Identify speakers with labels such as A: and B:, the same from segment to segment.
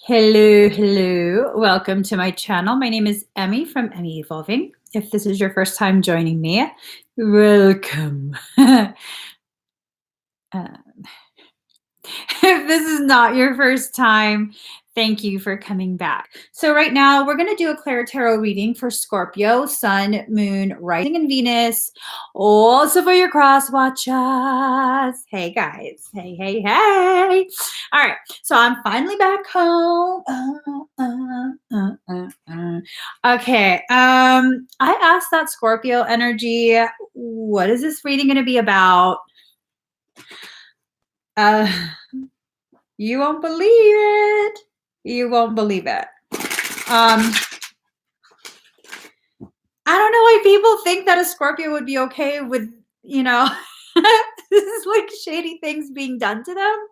A: Hello, hello. Welcome to my channel. My name is Emmy from Emmy Evolving. If this is your first time joining me, welcome. If this is not your first time, thank you for coming back. So right now we're going to do a ClairTarot reading for Scorpio, Sun, Moon, Rising, and Venus. Also for your cross watchers. Hey guys. Hey, hey, hey. All right. So I'm finally back home. Okay. I asked that Scorpio energy, what is this reading going to be about? You won't believe it. You won't believe it. I don't know why people think that a Scorpio would be okay with, this is like shady things being done to them.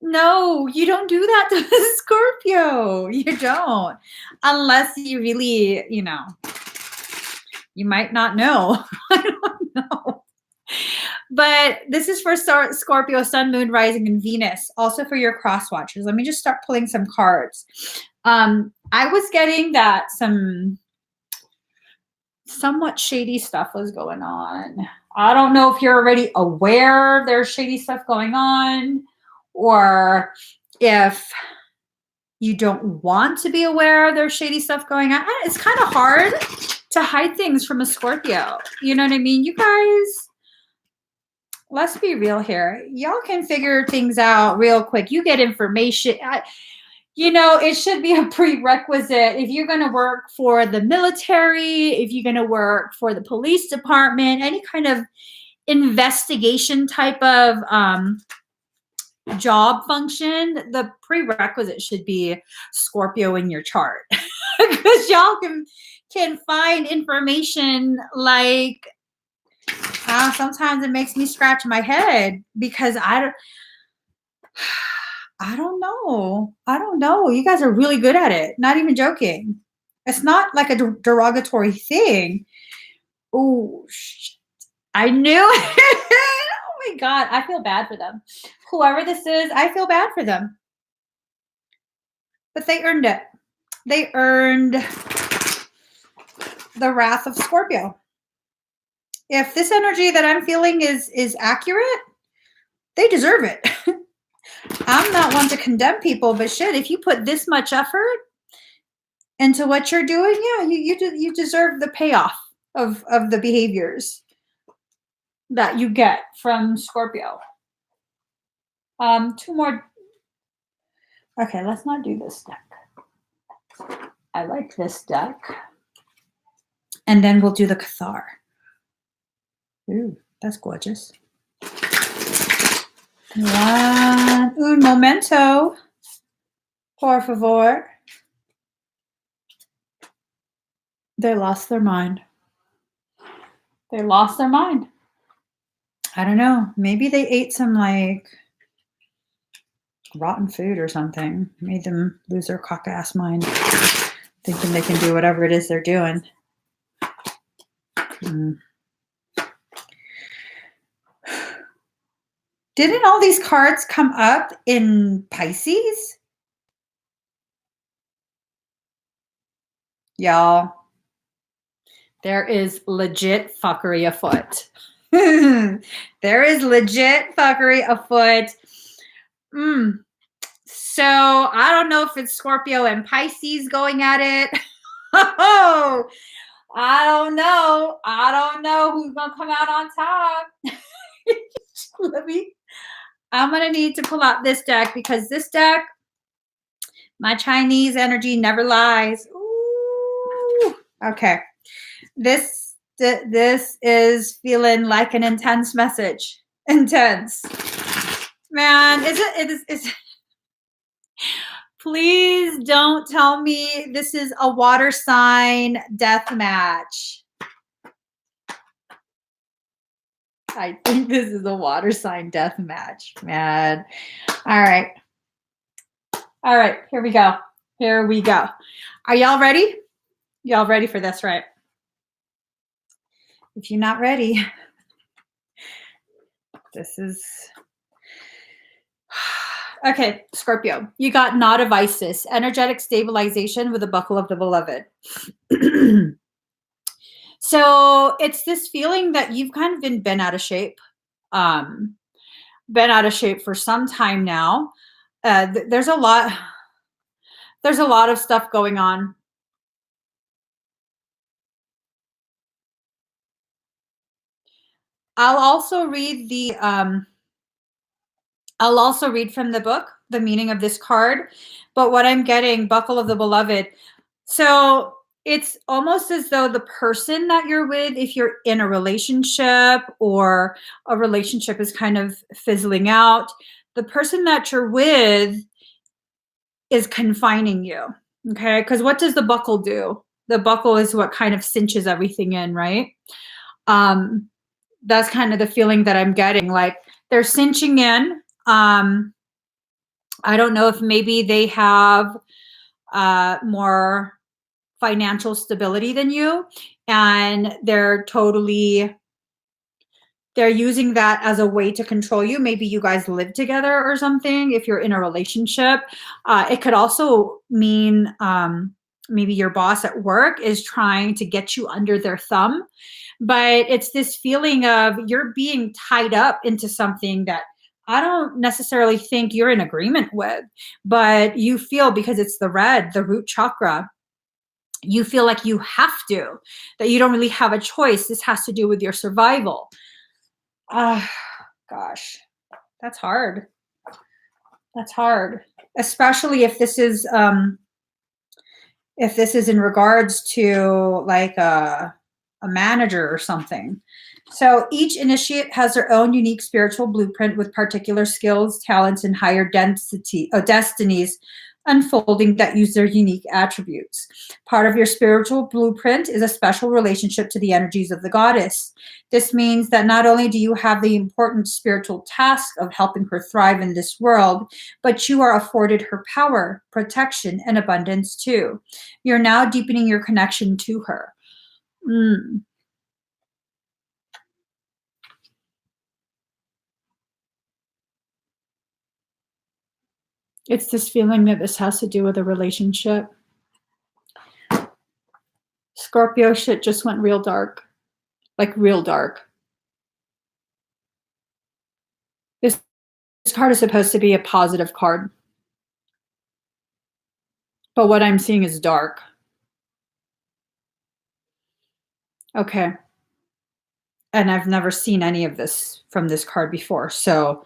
A: No, you don't do that to a Scorpio. You don't. Unless you really, you might not know. I don't know. But this is for Scorpio, Sun, Moon, Rising, and Venus. Also for your cross watchers. Let me just start pulling some cards. I was getting that some somewhat shady stuff was going on. I don't know if you're already aware there's shady stuff going on, or if you don't want to be aware there's shady stuff going on. It's kind of hard to hide things from a Scorpio. You know what I mean? You guys, let's be real here. Y'all can figure things out real quick. You get information. It should be a prerequisite. If you're going to work for the military, if you're going to work for the police department, any kind of investigation type of job function, the prerequisite should be Scorpio in your chart. Because y'all can find information like, sometimes it makes me scratch my head because I don't know. I don't know. You guys are really good at it. Not even joking. It's not like a derogatory thing. Oh, I knew it. Oh my God. I feel bad for them. Whoever this is, I feel bad for them. But they earned it. They earned the wrath of Scorpio. If this energy that I'm feeling is accurate, they deserve it. I'm not one to condemn people, but shit, if you put this much effort into what you're doing, yeah, you deserve the payoff of the behaviors that you get from Scorpio. Two more. Okay, let's not do this deck. I like this deck. And then we'll do the Cathar. Ooh, that's gorgeous. Un momento, por favor. They lost their mind. They lost their mind. I don't know. Maybe they ate some like rotten food or something. Made them lose their cock-ass mind, thinking they can do whatever it is they're doing. Didn't all these cards come up in Pisces? Y'all, there is legit fuckery afoot. There is legit fuckery afoot. So I don't know if it's Scorpio and Pisces going at it. Oh, I don't know. I don't know who's going to come out on top. I'm going to need to pull out this deck because this deck, my Chinese energy never lies. Ooh. Okay. This is feeling like an intense message. Intense. Man, it is please don't tell me this is a water sign death match. I think this is a water sign death match, man. All right. All right, here we go. Here we go. Are y'all ready? Y'all ready for this, right? If you're not ready, this is Okay, Scorpio, you got Knot of Isis, energetic stabilization with a buckle of the beloved. So it's this feeling that you've kind of been bent out of shape, been out of shape for some time now. There's a lot of stuff going on. I'll also read from the book, the meaning of this card, but what I'm getting, buckle of the beloved. So it's almost as though the person that you're with, if you're in a relationship or a relationship is kind of fizzling out, the person that you're with is confining you. Okay. Because what does the buckle do? The buckle is what kind of cinches everything in, right? That's kind of the feeling that I'm getting. Like they're cinching in. I don't know if maybe they have more financial stability than you, and they're using that as a way to control you. Maybe you guys live together or something if you're in a relationship. It could also mean maybe your boss at work is trying to get you under their thumb, but it's this feeling of you're being tied up into something that I don't necessarily think you're in agreement with, but you feel, because it's the red, the root chakra, you feel like you have to, that you don't really have a choice. This has to do with your survival. Gosh, that's hard. That's hard, especially if this is in regards to like a manager or something. So each initiate has their own unique spiritual blueprint with particular skills, talents, and higher destinies unfolding that use their unique attributes. Part of your spiritual blueprint is a special relationship to the energies of the goddess. This means that not only do you have the important spiritual task of helping her thrive in this world, but you are afforded her power, protection, and abundance too. You're now deepening your connection to her. It's this feeling that this has to do with a relationship. Scorpio shit just went real dark. Like real dark. This card is supposed to be a positive card. But what I'm seeing is dark. Okay. And I've never seen any of this from this card before. So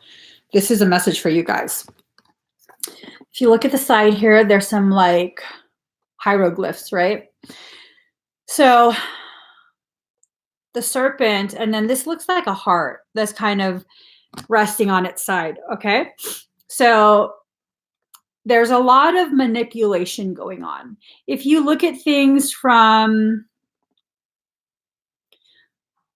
A: this is a message for you guys. If you look at the side here, there's some like hieroglyphs, right? So the serpent, and then this looks like a heart that's kind of resting on its side, okay? So there's a lot of manipulation going on. If you look at things from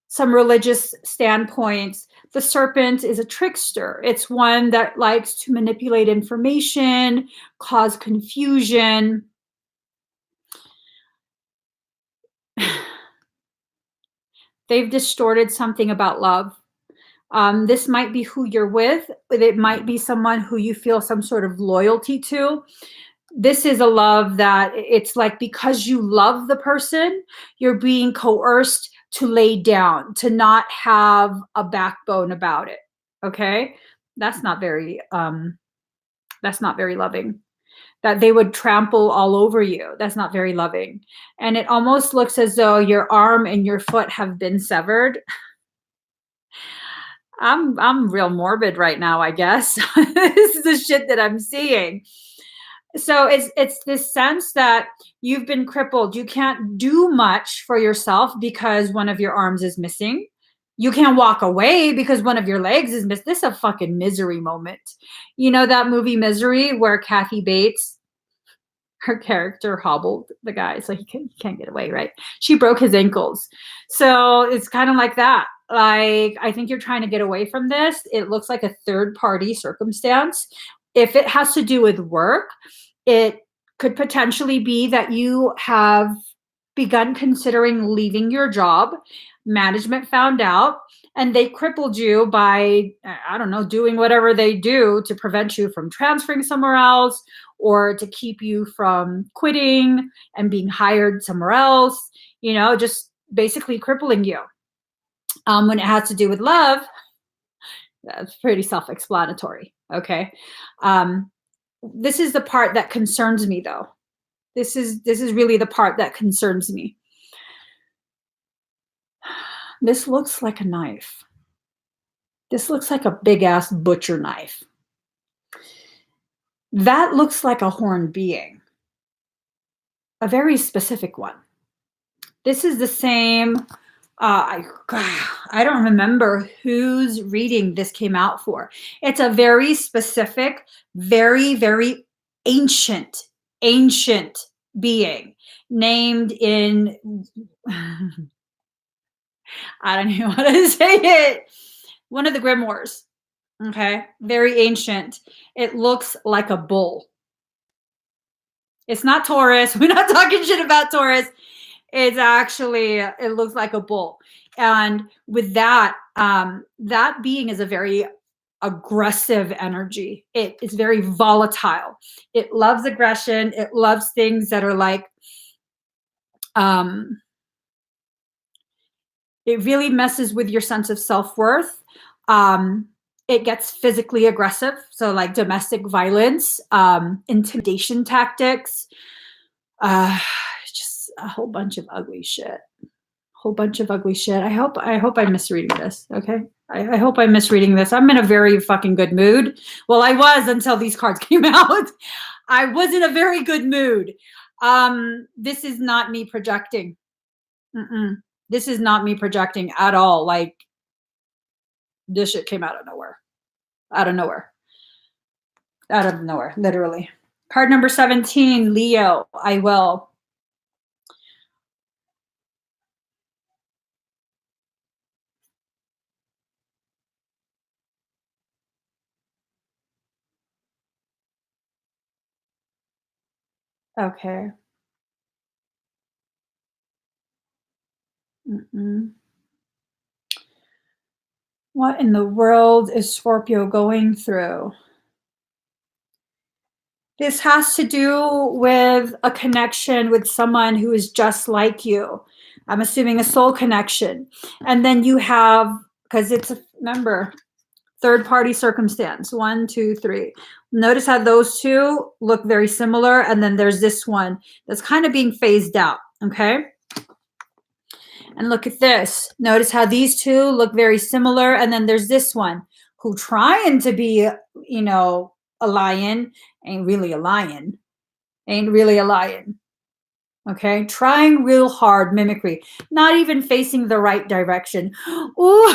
A: some religious standpoints, the serpent is a trickster. It's one that likes to manipulate information, cause confusion. They've distorted something about love. This might be who you're with. It might be someone who you feel some sort of loyalty to. This is a love that it's like because you love the person, you're being coerced to lay down, to not have a backbone about it. Okay? That's not very loving. That they would trample all over you. That's not very loving. And it almost looks as though your arm and your foot have been severed. I'm real morbid right now, I guess. This is the shit that I'm seeing. So it's this sense that you've been crippled. You can't do much for yourself because one of your arms is missing. You can't walk away because one of your legs is missing. This is a fucking misery moment. You know that movie Misery where Kathy Bates, her character hobbled the guy so he can't get away, right? She broke his ankles. So it's kind of like that. Like, I think you're trying to get away from this. It looks like a third party circumstance. If it has to do with work, it could potentially be that you have begun considering leaving your job. Management found out, and they crippled you by, I don't know, doing whatever they do to prevent you from transferring somewhere else, or to keep you from quitting and being hired somewhere else, you know, just basically crippling you. When it has to do with love, that's pretty self-explanatory. Okay. This is the part that concerns me, though. This is really the part that concerns me. This looks like a knife. This looks like a big ass butcher knife. That looks like a horned being, a very specific one. This is the same. I don't remember whose reading this came out for. It's a very specific, very, very ancient being named in, I don't know how to say it, one of the grimoires. Okay, very ancient. It looks like a bull. It's not Taurus. We're not talking shit about Taurus. It's actually, it looks like a bull. And with that, that being is a very aggressive energy. It is very volatile. It loves aggression. It loves things that are like, it really messes with your sense of self-worth. It gets physically aggressive. So like domestic violence, intimidation tactics, just a whole bunch of ugly shit. Whole bunch of ugly shit. I hope I'm misreading this. Okay. I hope I'm misreading this. I'm in a very fucking good mood. Well, I was until these cards came out. I was in a very good mood. This is not me projecting. This is not me projecting at all. Like, this shit came out of nowhere. Out of nowhere. Out of nowhere, literally. Card number 17, Leo, I will. Okay. What in the world is Scorpio going through? This has to do with a connection with someone who is just like you. I'm assuming a soul connection. And then you have, because it's, remember, third party circumstance. 1, 2, 3. Notice how those two look very similar. And then there's this one that's kind of being phased out. Okay. And look at this. Notice how these two look very similar. And then there's this one who trying to be, you know, a lion, ain't really a lion. Ain't really a lion. Okay. Trying real hard mimicry. Not even facing the right direction. Ooh.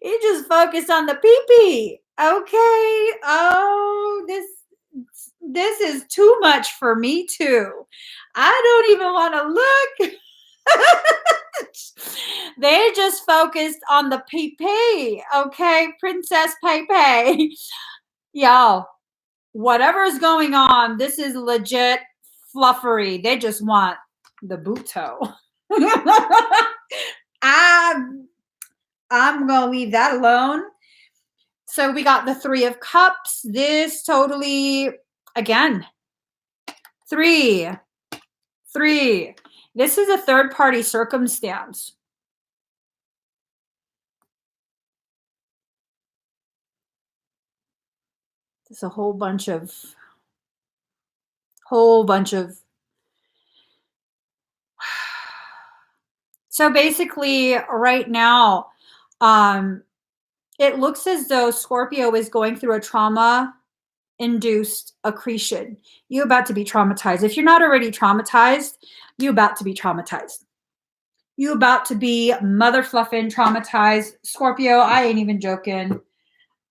A: You just focus on the pee-pee. Okay. Oh, this is too much for me too. I don't even want to look. They just focused on the pee-pee. Okay, Princess Pepe. Y'all, whatever's going on, this is legit fluffery. They just want the boot toe. I'm going to leave that alone. So we got the 3 of Cups. This totally, again, 3. This is a third party circumstance. There's a whole bunch of so basically right now, it looks as though Scorpio is going through a trauma-induced accretion. You're about to be traumatized. If you're not already traumatized, you're about to be traumatized. You're about to be mother fluffing traumatized. Scorpio, I ain't even joking.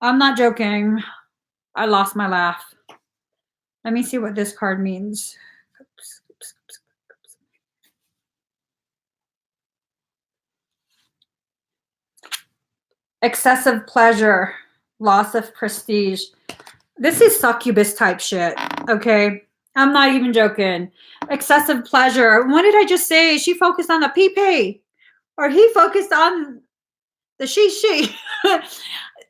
A: I'm not joking. I lost my laugh. Let me see what this card means. Excessive pleasure, loss of prestige. This is succubus type shit, okay? I'm not even joking. Excessive pleasure. What did I just say? She focused on the pee-pee. Or he focused on the she.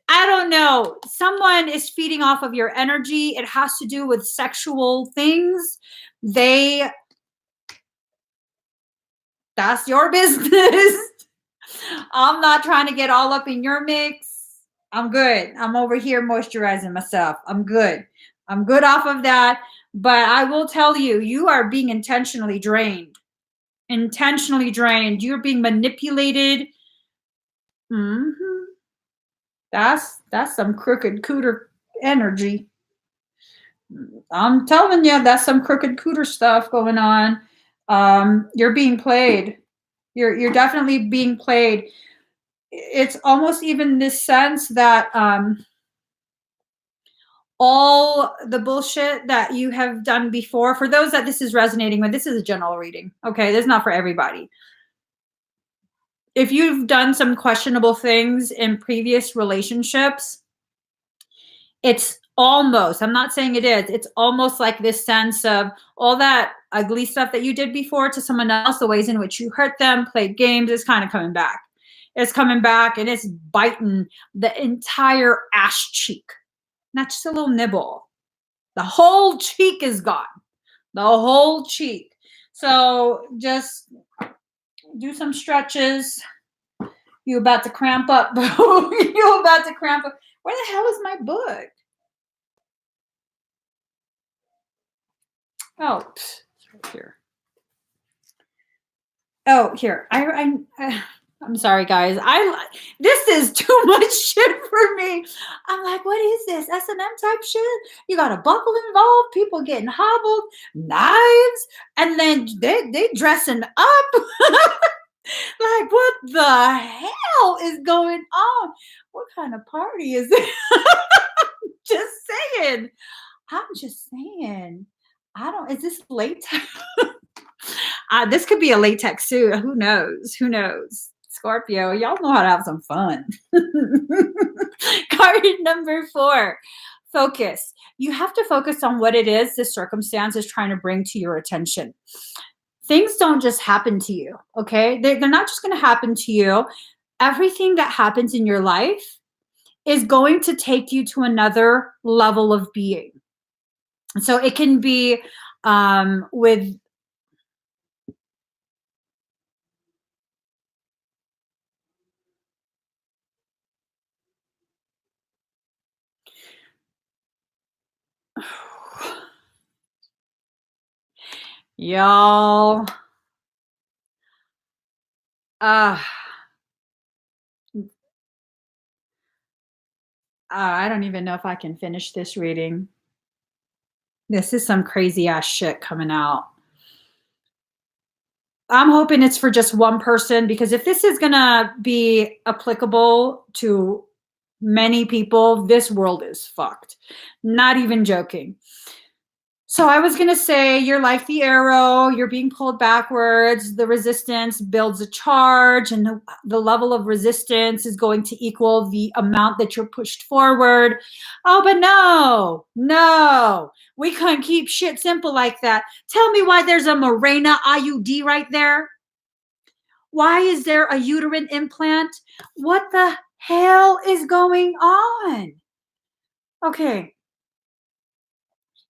A: I don't know. Someone is feeding off of your energy. It has to do with sexual things. That's your business. I'm not trying to get all up in your mix. I'm good. I'm over here moisturizing myself. I'm good. I'm good off of that. But I will tell you, you are being intentionally drained. Intentionally drained. You're being manipulated. That's some crooked cooter energy. I'm telling you, that's some crooked cooter stuff going on. You're being played. You're definitely being played. It's almost even this sense that all the bullshit that you have done before, for those that this is resonating with, this is a general reading. Okay, this is not for everybody. If you've done some questionable things in previous relationships, it's almost, I'm not saying it is, it's almost like this sense of all that ugly stuff that you did before to someone else, the ways in which you hurt them, played games, is kind of coming back. It's coming back and it's biting the entire ass cheek. Not just a little nibble. The whole cheek is gone. The whole cheek. So just do some stretches. You about to cramp up. You about to cramp up. Where the hell is my book? Oh, it's right here. Oh, here. I'm sorry, guys. This is too much shit for me. I'm like, what is this? S&M type shit? You got a buckle involved, people getting hobbled, knives, and then they dressing up. Like, what the hell is going on? What kind of party is it? Just saying. I'm just saying. Is this latex? This could be a latex suit. Who knows? Who knows? Scorpio, y'all know how to have some fun. Card number 4, focus. You have to focus on what it is this circumstance is trying to bring to your attention. Things don't just happen to you, okay? They're not just going to happen to you. Everything that happens in your life is going to take you to another level of being. So it can be with y'all. I don't even know if I can finish this reading. This is some crazy ass shit coming out. I'm hoping it's for just one person, because if this is going to be applicable to many people, this world is fucked. Not even joking. So I was going to say, you're like the arrow, you're being pulled backwards. The resistance builds a charge, and the level of resistance is going to equal the amount that you're pushed forward. Oh, but no, we couldn't keep shit simple like that. Tell me why there's a Mirena IUD right there. Why is there a uterine implant? What the hell is going on? Okay.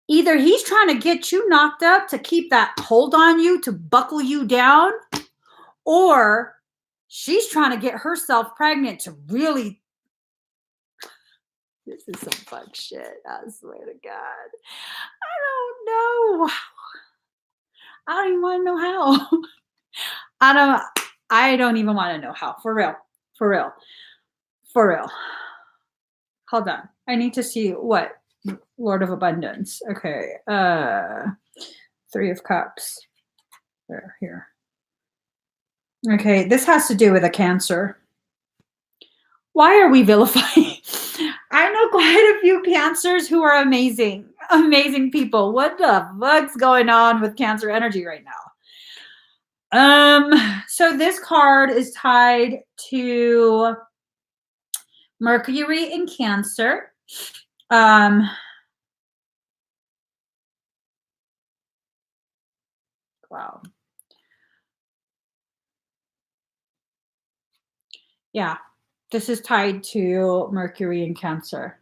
A: Either he's trying to get you knocked up to keep that hold on you, to buckle you down, or she's trying to get herself pregnant to really. This is some fuck shit. I swear to God. I don't know. I don't even want to know how. I don't even want to know how. For real. For real. For real. Hold on. I need to see what Lord of Abundance. Okay. 3 of Cups. There, here. Okay, this has to do with a Cancer. Why are we vilifying? I know quite a few Cancers who are amazing. Amazing people. What the fuck's going on with Cancer energy right now? So this card is tied to Mercury in Cancer. Wow. Yeah, this is tied to Mercury and Cancer.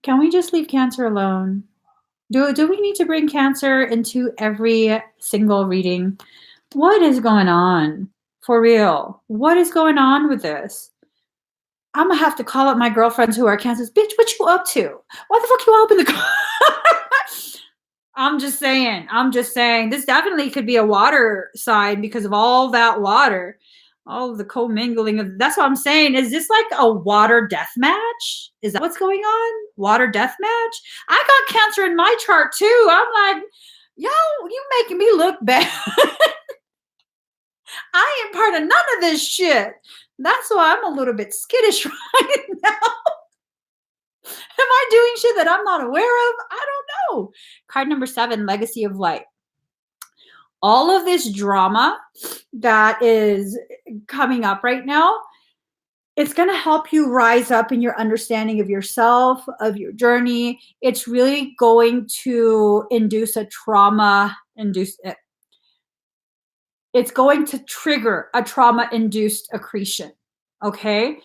A: Can we just leave Cancer alone? Do we need to bring Cancer into every single reading? What is going on? For real. What is going on with this? I'm gonna have to call up my girlfriends who are Cancers. Bitch, what you up to? Why the fuck you all up in the car? I'm just saying. I'm just saying. This definitely could be a water sign because of all that water, all of the commingling of. That's what I'm saying. Is this like a water death match? Is that what's going on? Water death match? I got Cancer in my chart too. I'm like, yo, you making me look bad. I ain't part of none of this shit. That's why I'm a little bit skittish right now. Am I doing shit that I'm not aware of? I don't know. Card number 7, Legacy of Light. All of this drama that is coming up right now, it's going to help you rise up in your understanding of yourself, of your journey. It's really going to induce a trauma, it's going to trigger a trauma-induced accretion, okay?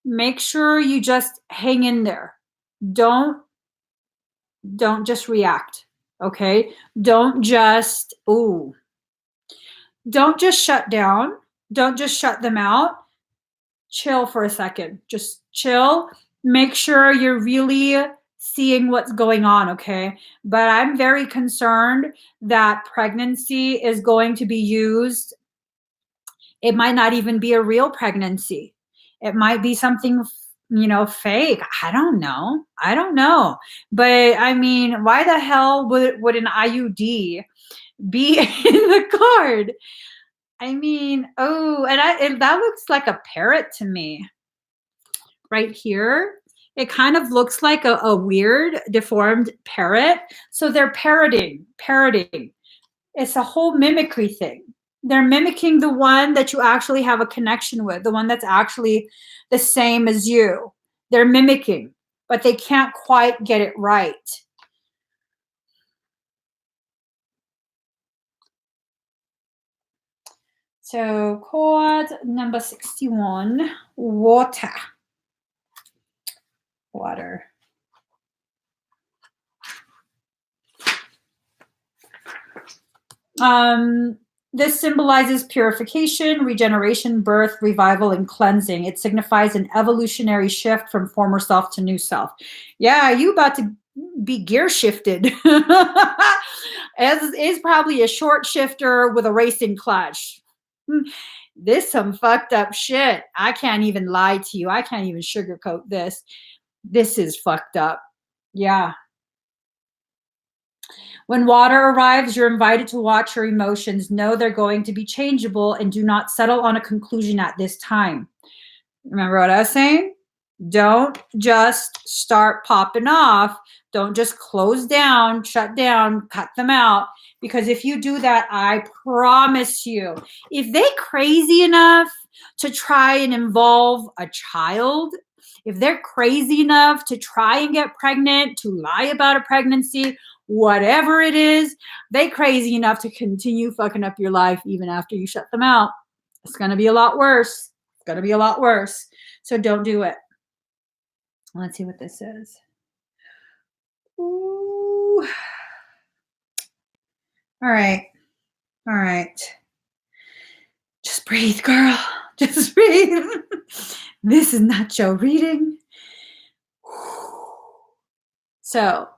A: Make sure you just hang in there. Don't just react, okay? Don't just shut down. Don't just shut them out. Chill for a second. Just chill. Make sure you're really seeing what's going on, okay? But I'm very concerned that pregnancy is going to be used. It might not even be a real pregnancy. It might be something, fake. I don't know. But I mean, why the hell would an IUD be in the card? I mean, and that looks like a parrot to me. Right here, it kind of looks like a weird, deformed parrot. So they're parroting. It's a whole mimicry thing. They're mimicking the one that you actually have a connection with, the one that's actually the same as you. They're mimicking, but they can't quite get it right. So card number 61, water. Water. This symbolizes purification, regeneration, birth, revival, and cleansing. It signifies an evolutionary shift from former self to new self. Yeah, you about to be gear shifted. As is probably a short shifter with a racing clutch. This some fucked up shit. I can't even lie to you. I can't even sugarcoat this. This is fucked up. Yeah. When water arrives, you're invited to watch your emotions. Know they're going to be changeable and do not settle on a conclusion at this time. Remember what I was saying? Don't just start popping off. Don't just close down, shut down, cut them out. Because if you do that, I promise you, if they crazy enough to try and involve a child, if they're crazy enough to try and get pregnant, to lie about a pregnancy, whatever it is, they crazy enough to continue fucking up your life even after you shut them out. It's going to be a lot worse. It's going to be a lot worse. So don't do it. Let's see what this says. Ooh. All right. Just breathe, girl. Just breathe. This is not your reading. So,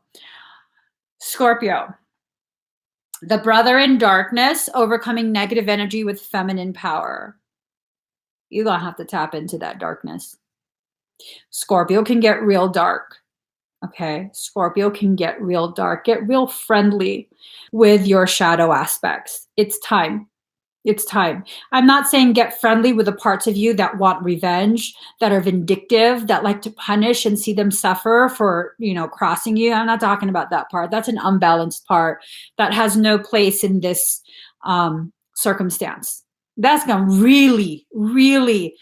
A: Scorpio, the brother in darkness, overcoming negative energy with feminine power. You're going to have to tap into that darkness. Scorpio can get real dark. Okay. Scorpio can get real dark, get real friendly with your shadow aspects. It's time. It's time. I'm not saying get friendly with the parts of you that want revenge, that are vindictive, that like to punish and see them suffer for, crossing you. I'm not talking about that part. That's an unbalanced part that has no place in this circumstance. That's going to really, really,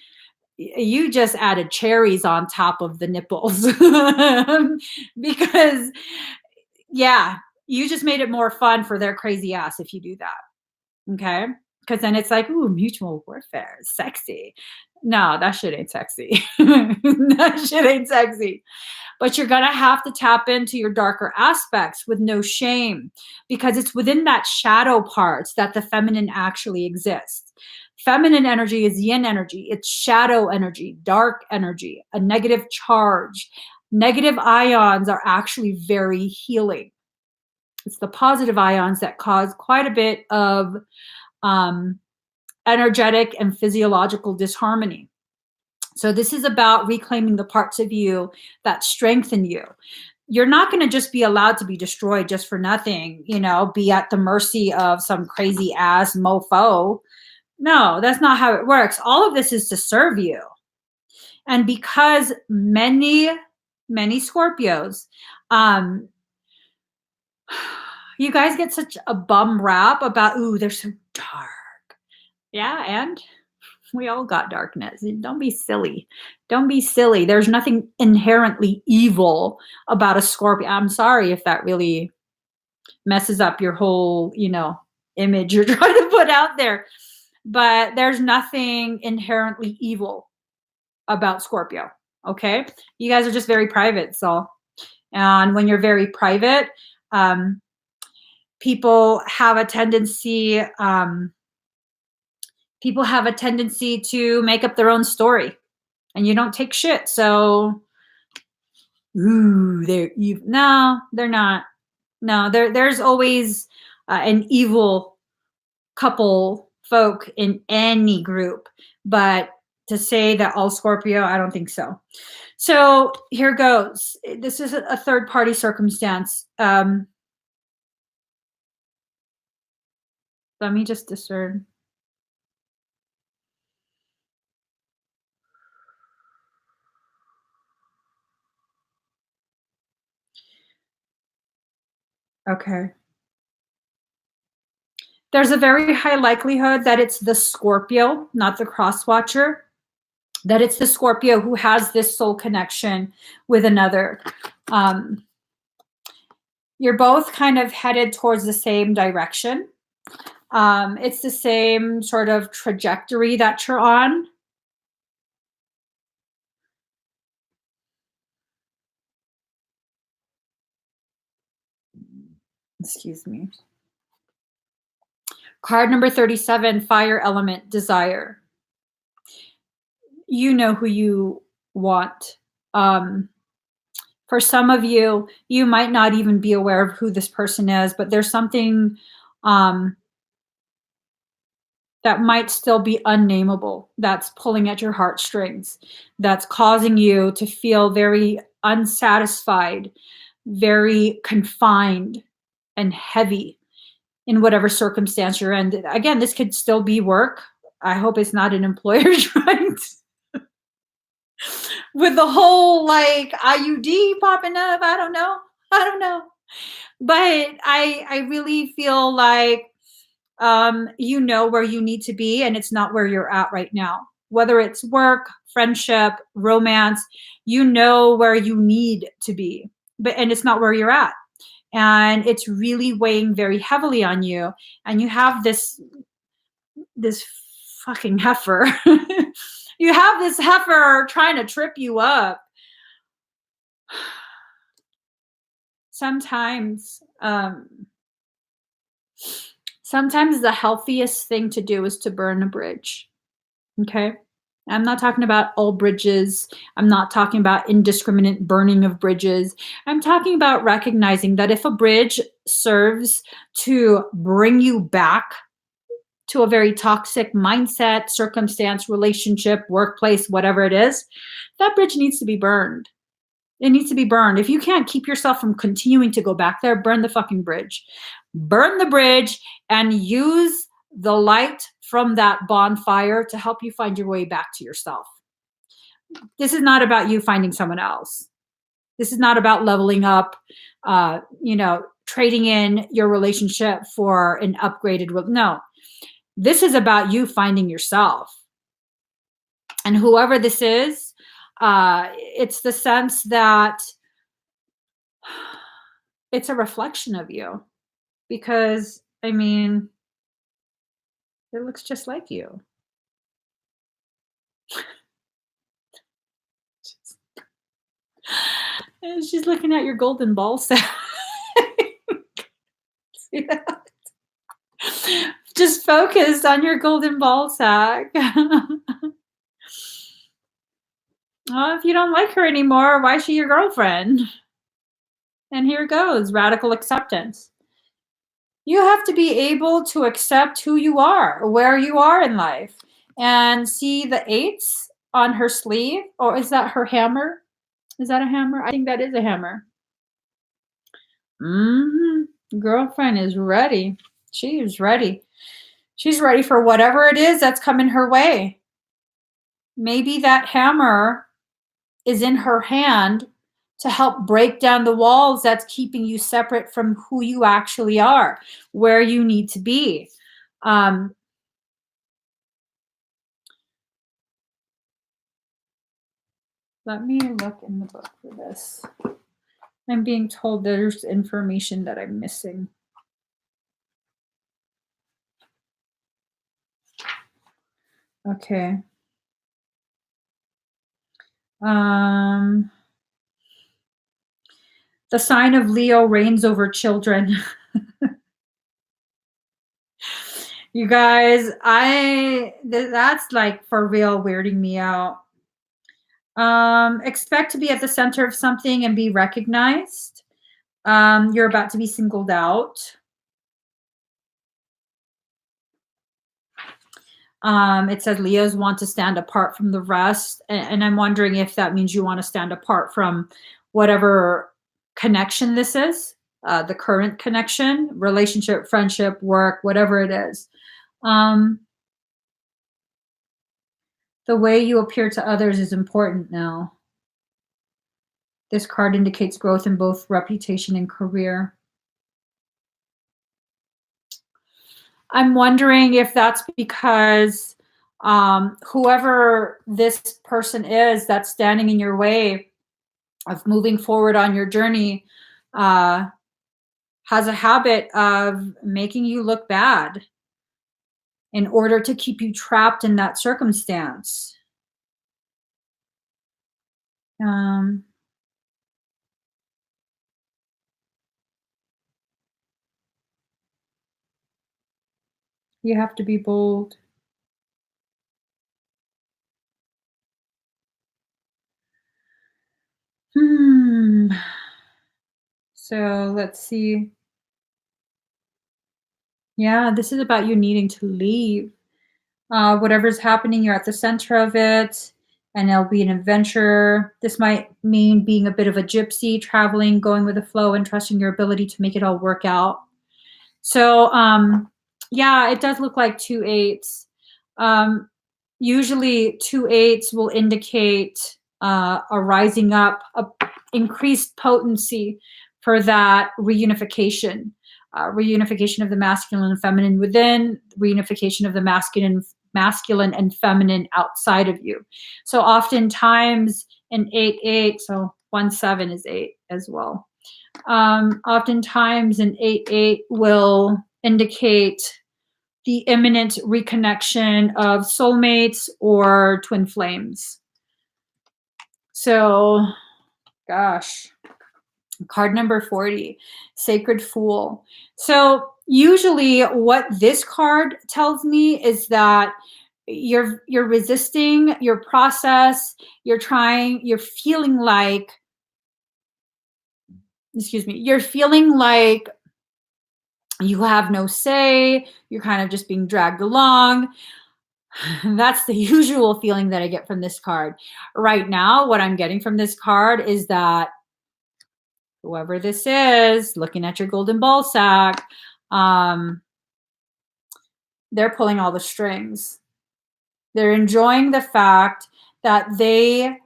A: you just added cherries on top of the nipples because, yeah, you just made it more fun for their crazy ass if you do that. Okay. Because then it's like, ooh, mutual warfare, sexy. No, that shit ain't sexy. That shit ain't sexy. But you're gonna have to tap into your darker aspects with no shame, because it's within that shadow parts that the feminine actually exists. Feminine energy is yin energy, it's shadow energy, dark energy, a negative charge. Negative ions are actually very healing. It's the positive ions that cause quite a bit of energetic and physiological disharmony. So this is about reclaiming the parts of you that strengthen you. You're not going to just be allowed to be destroyed just for nothing, be at the mercy of some crazy ass mofo. No, that's not how it works. All of this is to serve you. And because many Scorpios, you guys get such a bum rap about, ooh, they're so dark. Yeah, and we all got darkness. Don't be silly. Don't be silly. There's nothing inherently evil about a Scorpio. I'm sorry if that really messes up your whole, image you're trying to put out there. But there's nothing inherently evil about Scorpio. Okay? You guys are just very private. So, and when you're very private, people have a tendency to make up their own story, and you don't take shit. So, ooh, they're evil. No, they're not. No, there's always an evil couple folk in any group, but to say that all Scorpio, I don't think so. So here goes. This is a third party circumstance. Let me just discern. Okay. There's a very high likelihood that it's the Scorpio, not the cross watcher, that it's the Scorpio who has this soul connection with another. You're both kind of headed towards the same direction. It's the same sort of trajectory that you're on. Excuse me. Card number 37, fire element, desire. You know who you want. For some of you, you might not even be aware of who this person is, but there's something that might still be unnameable that's pulling at your heartstrings, that's causing you to feel very unsatisfied, very confined and heavy in whatever circumstance you're in. Again, this could still be work. I hope it's not an employer trying to, with the whole like IUD popping up. I don't know. But I really feel like you know where you need to be, and it's not where you're at right now. Whether it's work, friendship, romance, you know where you need to be, and it's not where you're at. And it's really weighing very heavily on you. And you have this fucking heifer. You have this heifer trying to trip you up. Sometimes the healthiest thing to do is to burn a bridge. Okay? I'm not talking about all bridges. I'm not talking about indiscriminate burning of bridges. I'm talking about recognizing that if a bridge serves to bring you back to a very toxic mindset, circumstance, relationship, workplace, whatever it is, that bridge needs to be burned. It needs to be burned. If you can't keep yourself from continuing to go back there, burn the fucking bridge. Burn the bridge and use the light from that bonfire to help you find your way back to yourself. This is not about you finding someone else. This is not about leveling up, trading in your relationship for an upgraded. No, this is about you finding yourself. And whoever this is, it's the sense that it's a reflection of you. Because, I mean, It looks just like you. And she's looking at your golden ball sack. See that? Just focus on your golden ball sack. Well, if you don't like her anymore, why is she your girlfriend? And here goes, radical acceptance. You have to be able to accept who you are, where you are in life. And see the eights on her sleeve? Or is that her hammer? Is that a hammer? I think that is a hammer. Girlfriend is ready. She is ready. She's ready for whatever it is that's coming her way. Maybe that hammer is in her hand to help break down the walls that's keeping you separate from who you actually are, where you need to be. Let me look in the book for this. I'm being told there's information that I'm missing. Okay. The sign of Leo reigns over children. You guys, that's like for real weirding me out. Expect to be at the center of something and be recognized. You're about to be singled out. It says Leos want to stand apart from the rest. And I'm wondering if that means you want to stand apart from whatever connection this is, the current connection, relationship, friendship, work, whatever it is. The way you appear to others is important now. This card indicates growth in both reputation and career. I'm wondering if that's because whoever this person is that's standing in your way of moving forward on your journey has a habit of making you look bad in order to keep you trapped in that circumstance. You have to be bold. So let's see. Yeah, this is about you needing to leave. Whatever's happening, you're at the center of it, and it'll be an adventure. This might mean being a bit of a gypsy, traveling, going with the flow, and trusting your ability to make it all work out. So, yeah, it does look like 2 8s. Usually 2 8s will indicate a rising up, a increased potency for that reunification. Reunification of the masculine and feminine within, reunification of the masculine and feminine outside of you. So oftentimes in 8-8, so 1-7 is 8 as well. Oftentimes an 8-8 will indicate the imminent reconnection of soulmates or twin flames. So, gosh. Card number 40, Sacred Fool. So usually what this card tells me is that you're resisting your process, you're feeling like, you're feeling like you have no say, you're kind of just being dragged along. That's the usual feeling that I get from this card. Right now, what I'm getting from this card is that whoever this is, looking at your golden ball sack, they're pulling all the strings. They're enjoying the fact that they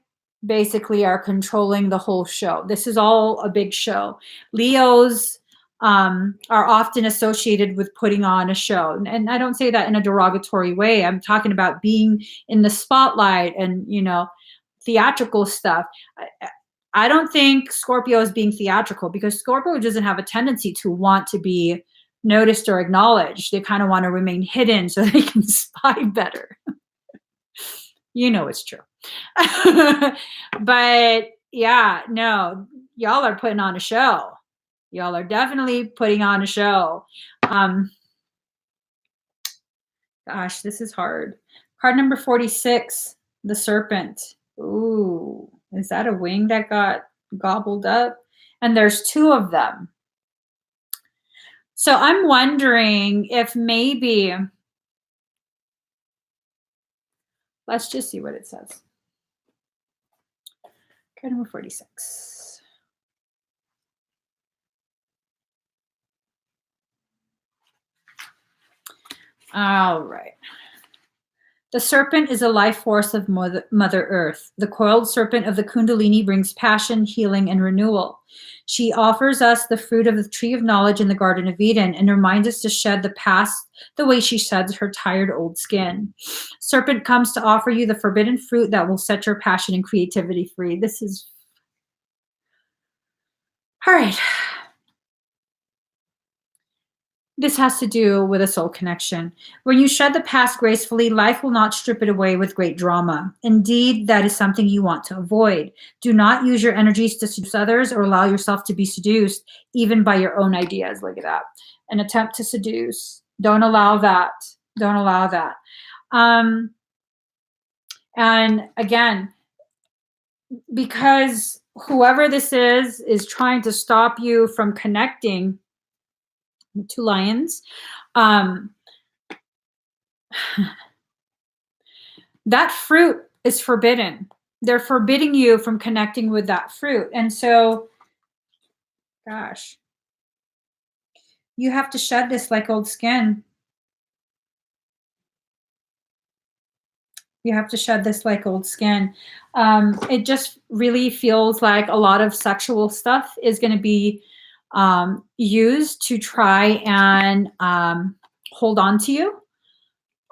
A: basically are controlling the whole show. This is all a big show. Leos are often associated with putting on a show. And I don't say that in a derogatory way. I'm talking about being in the spotlight and, theatrical stuff. I don't think Scorpio is being theatrical because Scorpio doesn't have a tendency to want to be noticed or acknowledged. They kind of want to remain hidden so they can spy better. You know it's true. But yeah, no, y'all are putting on a show. Y'all are definitely putting on a show. Gosh, this is hard. Card number 46, the serpent. Ooh, is that a wing that got gobbled up? And there's two of them. So I'm wondering if maybe, let's just see what it says. Card number 46. All right. The serpent is a life force of Mother Earth. The coiled serpent of the Kundalini brings passion, healing, and renewal. She offers us the fruit of the tree of knowledge in the Garden of Eden and reminds us to shed the past the way she sheds her tired old skin. Serpent comes to offer you the forbidden fruit that will set your passion and creativity free. This is... All right. This has to do with a soul connection. When you shed the past gracefully, life will not strip it away with great drama. Indeed, that is something you want to avoid. Do not use your energies to seduce others or allow yourself to be seduced, even by your own ideas. Look at that. An attempt to seduce. Don't allow that. Don't allow that. And again, because whoever this is trying to stop you from connecting, two lions, that fruit is forbidden. They're forbidding you from connecting with that fruit. And so, gosh, you have to shed this like old skin. You have to shed this like old skin. It just really feels like a lot of sexual stuff is going to be used to try and hold on to you.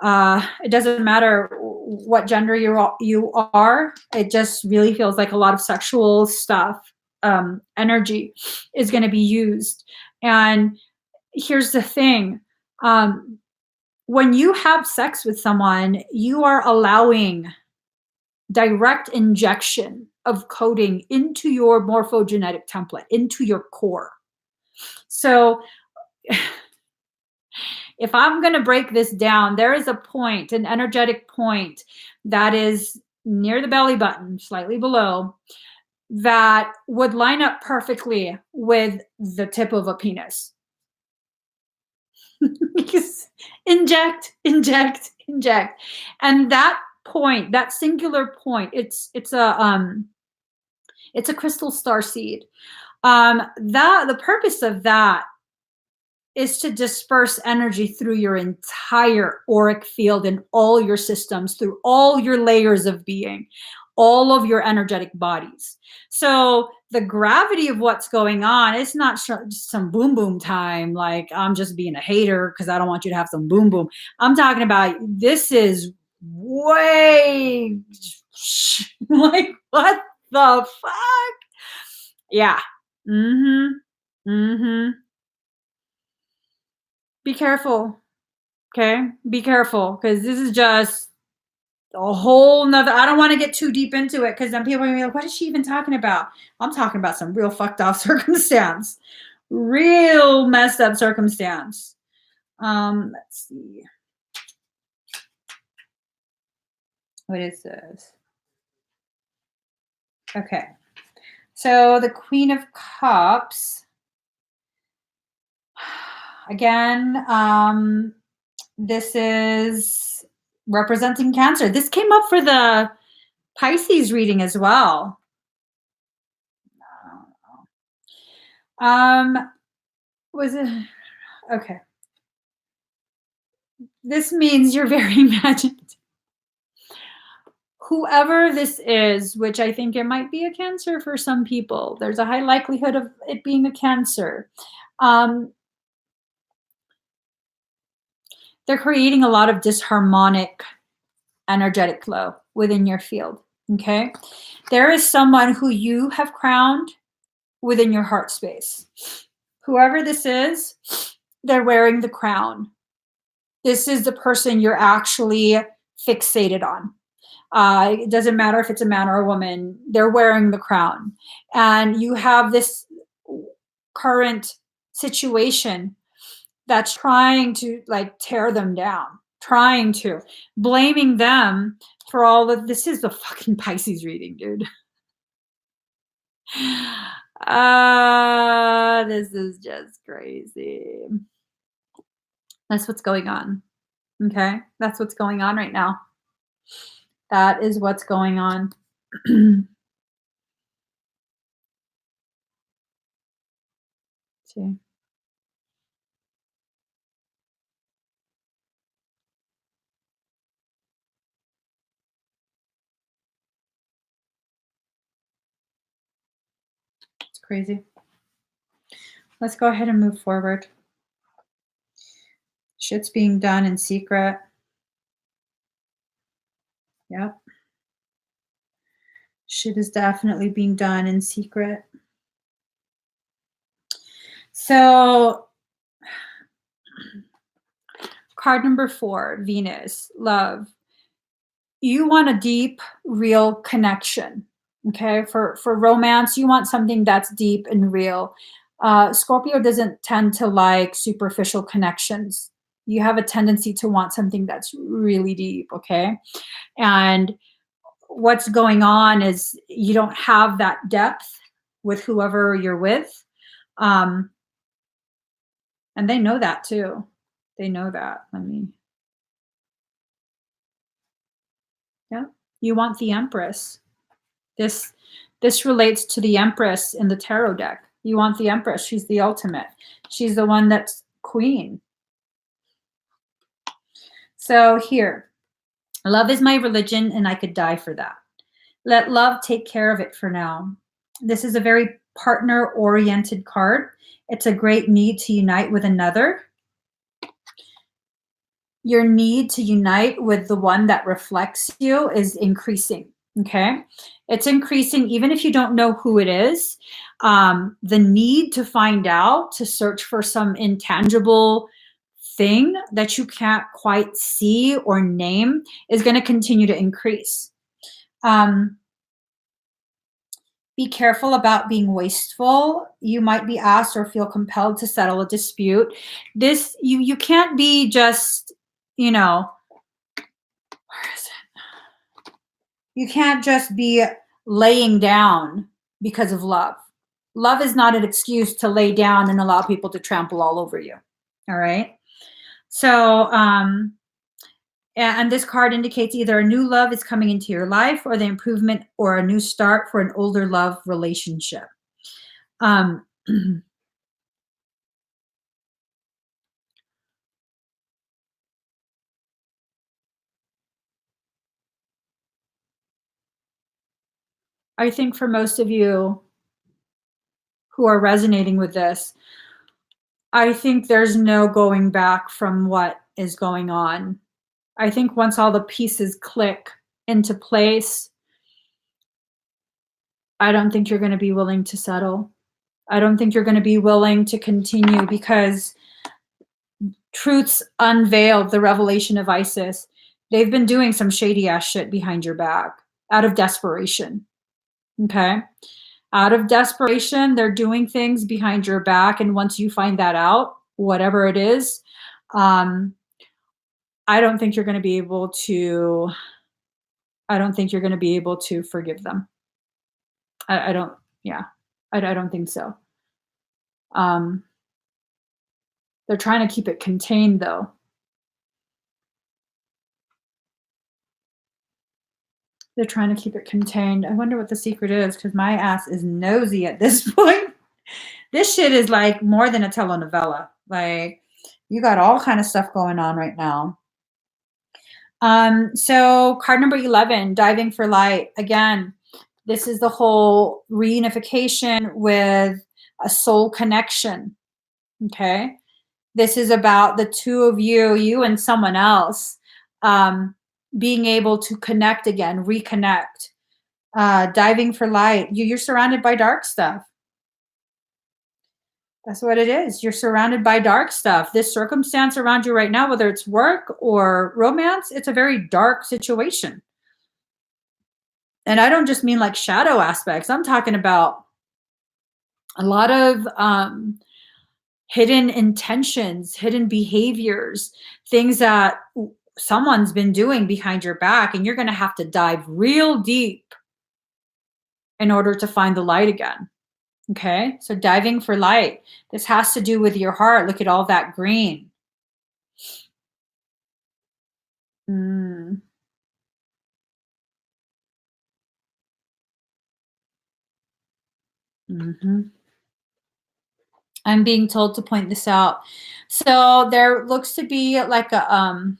A: It doesn't matter what gender you are. It just really feels like a lot of sexual stuff, energy is going to be used. And here's the thing. When you have sex with someone, you are allowing direct injection of coding into your morphogenetic template, into your core. So if I'm going to break this down, there is a point, an energetic point that is near the belly button, slightly below, that would line up perfectly with the tip of a penis. Inject, inject, inject. And that point, that singular point, it's a crystal star seed. The purpose of that is to disperse energy through your entire auric field in all your systems, through all your layers of being, all of your energetic bodies. So the gravity of what's going on is not just some boom boom time, like I'm just being a hater because I don't want you to have some boom boom. I'm talking about this is way like what the fuck? Yeah. Be careful. Okay? Be careful, because this is just a whole nother, I don't want to get too deep into it, because then people are going to be like, what is she even talking about? I'm talking about some real fucked up circumstance. Real messed up circumstance. Let's see. What is this? Okay. So the Queen of Cups. Again, this is representing Cancer. This came up for the Pisces reading as well. Was it? Okay. This means you're very imaginative. Whoever this is, which I think it might be a Cancer for some people, there's a high likelihood of it being a Cancer. They're creating a lot of disharmonic energetic flow within your field, okay? There is someone who you have crowned within your heart space. Whoever this is, They're wearing the crown. This is the person you're actually fixated on. It doesn't matter if it's a man or a woman, they're wearing the crown. And you have this current situation that's trying to like tear them down, trying to, blaming them for all of this. Is the fucking Pisces reading, dude. This is just crazy. That's what's going on. Okay? That's what's going on right now. That is what's going on. See. It's crazy. Let's go ahead and move forward. Shit's being done in secret. Yep. Shit is definitely being done in secret. So, card number 4, Venus, love. You want a deep, real connection. Okay, for romance, you want something that's deep and real. Scorpio doesn't tend to like superficial connections. You have a tendency to want something that's really deep, okay? And what's going on is you don't have that depth with whoever you're with. And they know that too. They know that. Yeah. You want the Empress. This relates to the Empress in the tarot deck. You want the Empress. She's the ultimate. She's the one that's queen. So here, love is my religion and I could die for that. Let love take care of it for now. This is a very partner-oriented card. It's a great need to unite with another. Your need to unite with the one that reflects you is increasing. Okay, it's increasing even if you don't know who it is. The need to find out, to search for some intangible thing that you can't quite see or name is going to continue to increase. Be careful about being wasteful. You might be asked or feel compelled to settle a dispute. This, you can't be just, you know, where is it? You can't just be laying down because of love. Love is not an excuse to lay down and allow people to trample all over you. All right. So, and this card indicates either a new love is coming into your life or the improvement or a new start for an older love relationship. I think for most of you who are resonating with this, I think there's no going back from what is going on. I think once all the pieces click into place, I don't think you're going to be willing to settle. I don't think you're going to be willing to continue because truths unveiled, the revelation of Isis. They've been doing some shady ass shit behind your back out of desperation. Okay. Out of desperation, they're doing things behind your back. And once you find that out, whatever it is, I don't think you're going to be able to, I don't think you're going to be able to forgive them. I don't, yeah, I don't think so. They're trying to keep it contained though. They're trying to keep it contained. I wonder what the secret is because my ass is nosy at this point. This shit is like more than a telenovela. Like you got all kind of stuff going on right now. So card number 11, diving for light. Again, this is the whole reunification with a soul connection. Okay. This is about the two of you, you and someone else, being able to connect again, reconnect, diving for light. You're surrounded by dark stuff. That's what it is. You're surrounded by dark stuff. This circumstance around you right now, whether it's work or romance, it's a very dark situation. And I don't just mean like shadow aspects. I'm talking about a lot of hidden intentions, hidden behaviors, things that someone's been doing behind your back, and you're going to have to dive real deep in order to find the light again. Okay, so diving for light. This has to do with your heart. Look at all that green. Mm. Mm-hmm. I'm being told to point this out. So there looks to be like a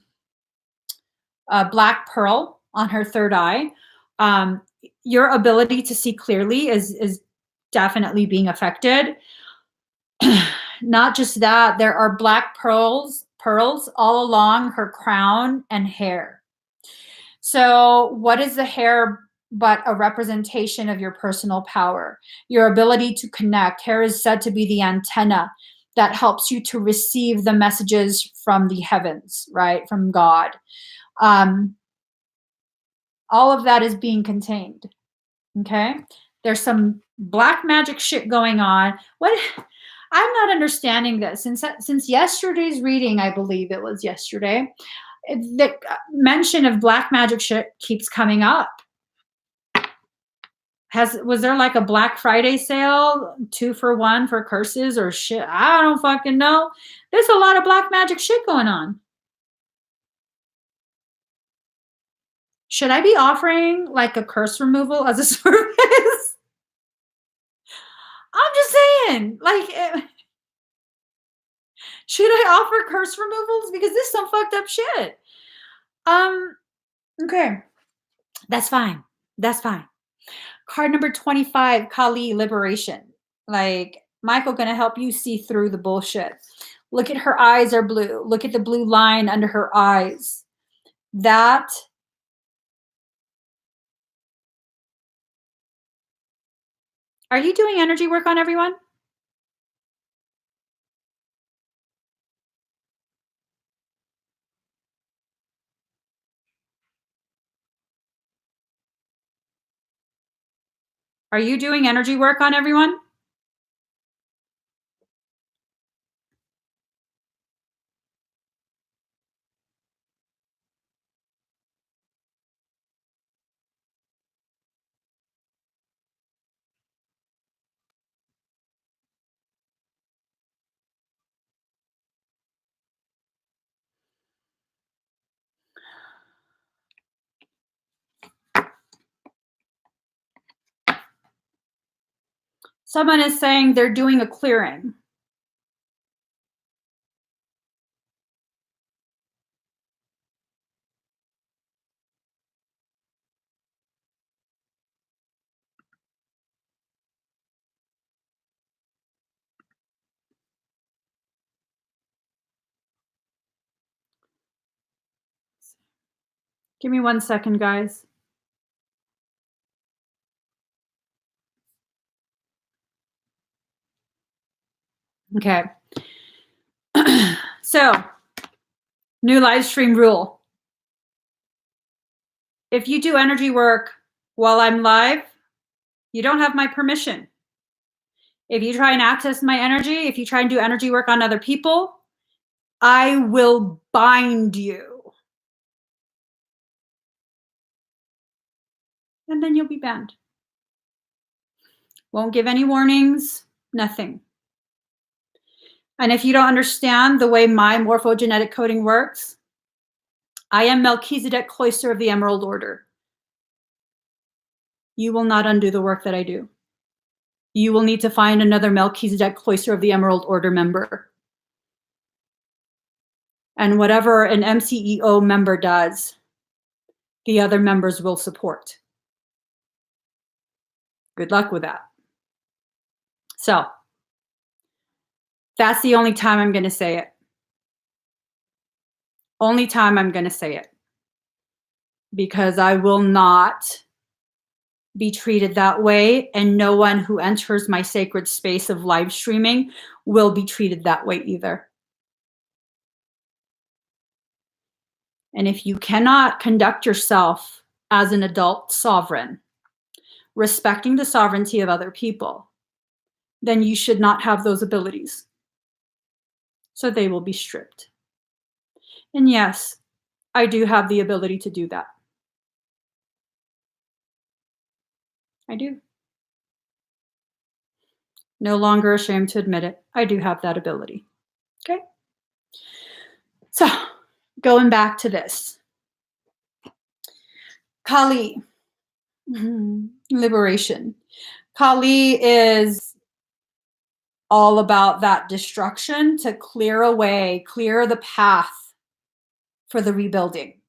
A: black pearl on her third eye. Your ability to see clearly is definitely being affected. Not just that, there are black pearls all along her crown and hair. So what is the hair but a representation of your personal power, your ability to connect? Hair is said to be the antenna that helps you to receive the messages from the heavens, right? From God. All of that is being contained. Okay. There's some black magic shit going on. What? I'm not understanding this. Since yesterday's reading, I believe it was yesterday, the mention of black magic shit keeps coming up. Was there like a Black Friday sale, 2 for 1 for curses or shit? I don't fucking know. There's a lot of black magic shit going on. Should I be offering like a curse removal as a service? I'm just saying, like, should I offer curse removals? Because this is some fucked up shit. Okay. That's fine. That's fine. Card number 25, Kali, liberation. Like, Michael gonna help you see through the bullshit. Look at her eyes are blue. Look at the blue line under her eyes. That are you doing energy work on everyone? Are you doing energy work on everyone? Someone is saying they're doing a clearing. Give me 1 second, guys. Okay. So, new live stream rule. If you do energy work while I'm live, you don't have my permission. If you try and access my energy, if you try and do energy work on other people, I will bind you. And then you'll be banned. Won't give any warnings, nothing. And if you don't understand the way my morphogenetic coding works, I am Melchizedek Cloister of the Emerald Order. You will not undo the work that I do. You will need to find another Melchizedek Cloister of the Emerald Order member. And whatever an MCEO member does, the other members will support. Good luck with that. So, that's the only time I'm going to say it. Only time I'm going to say it. Because I will not be treated that way, and no one who enters my sacred space of live streaming will be treated that way either. And if you cannot conduct yourself as an adult sovereign, respecting the sovereignty of other people, then you should not have those abilities. So they will be stripped. And yes, I do have the ability to do that. I do. No longer ashamed to admit it. I do have that ability. Okay? So, going back to this. Kali. Liberation. Kali is all about that destruction to clear away, clear the path for the rebuilding.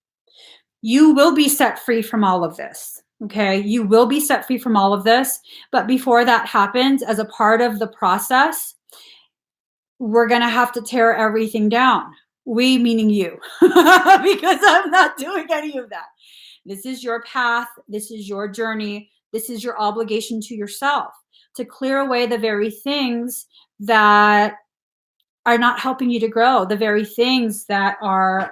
A: You will be set free from all of this. Okay, you will be set free from all of this. But before that happens, as a part of the process, we're going to have to tear everything down. We, meaning you, because I'm not doing any of that. This is your path. This is your journey. This is your obligation to yourself to clear away the very things that are not helping you to grow, the very things that are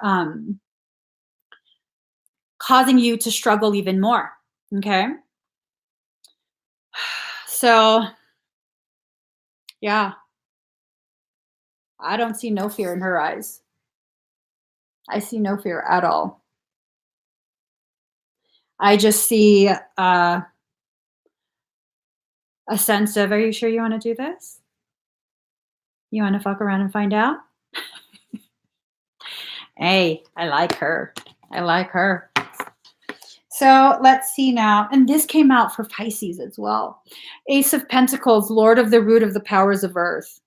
A: causing you to struggle even more. Okay. So, yeah, I don't see no fear in her eyes. I see no fear at all. I just see a sense of, are you sure you want to do this? You want to fuck around and find out? Hey, I like her. I like her. So let's see now. And this came out for Pisces as well. Ace of Pentacles, Lord of the root of the powers of earth.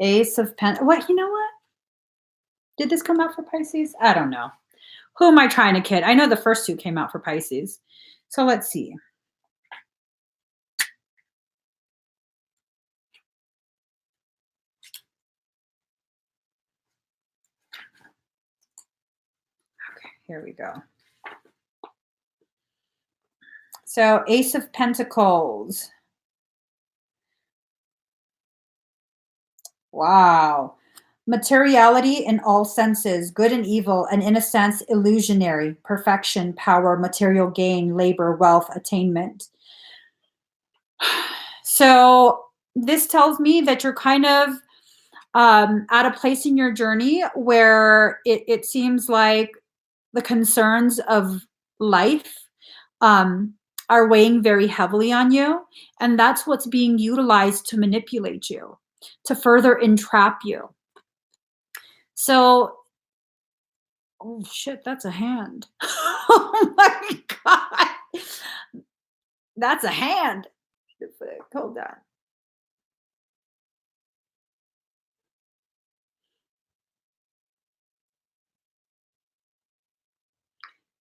A: Ace of Pentacles. What, you know what? Did this come out for Pisces? I don't know. Who am I trying to kid? I know the first two came out for Pisces. So let's see. Okay, here we go. So Ace of Pentacles. Wow. Materiality in all senses, good and evil, and in a sense, illusionary, perfection, power, material gain, labor, wealth, attainment. So this tells me that you're kind of at a place in your journey where it seems like the concerns of life are weighing very heavily on you. And that's what's being utilized to manipulate you, to further entrap you. So, oh shit, that's a hand. Oh my God. That's a hand. Hold on.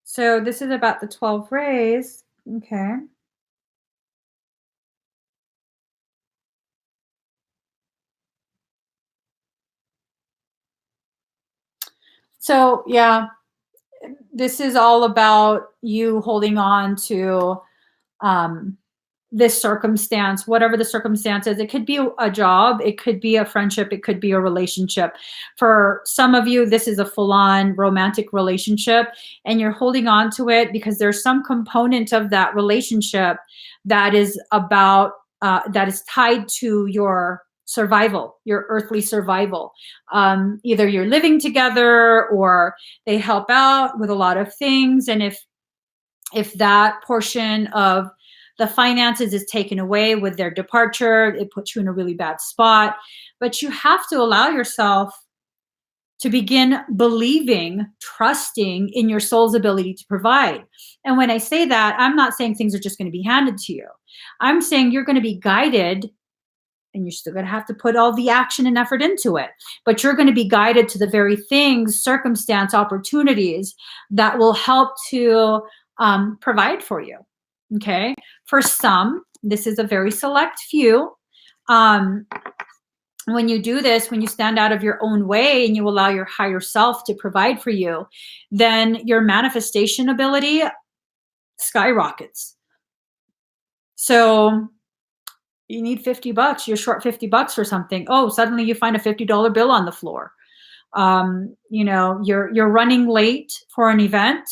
A: So this is about the 12 rays. Okay. So yeah, this is all about you holding on to this circumstance, whatever the circumstance is. It could be a job, it could be a friendship, it could be a relationship. For some of you, this is a full-on romantic relationship, and you're holding on to it because there's some component of that relationship that is about that is tied to your survival, your earthly survival. Either you're living together or they help out with a lot of things, and if that portion of the finances is taken away with their departure, it puts you in a really bad spot. But you have to allow yourself to begin believing, trusting in your soul's ability to provide. And when I say that, I'm not saying things are just going to be handed to you. I'm saying you're going to be guided, and you're still going to have to put all the action and effort into it. But you're going to be guided to the very things, circumstance, opportunities that will help to provide for you. Okay. For some, this is a very select few. When you do this, when you stand out of your own way and you allow your higher self to provide for you, then your manifestation ability skyrockets. So you need $50, you're short $50 for something. Oh, suddenly you find a $50 bill on the floor. You're running late for an event.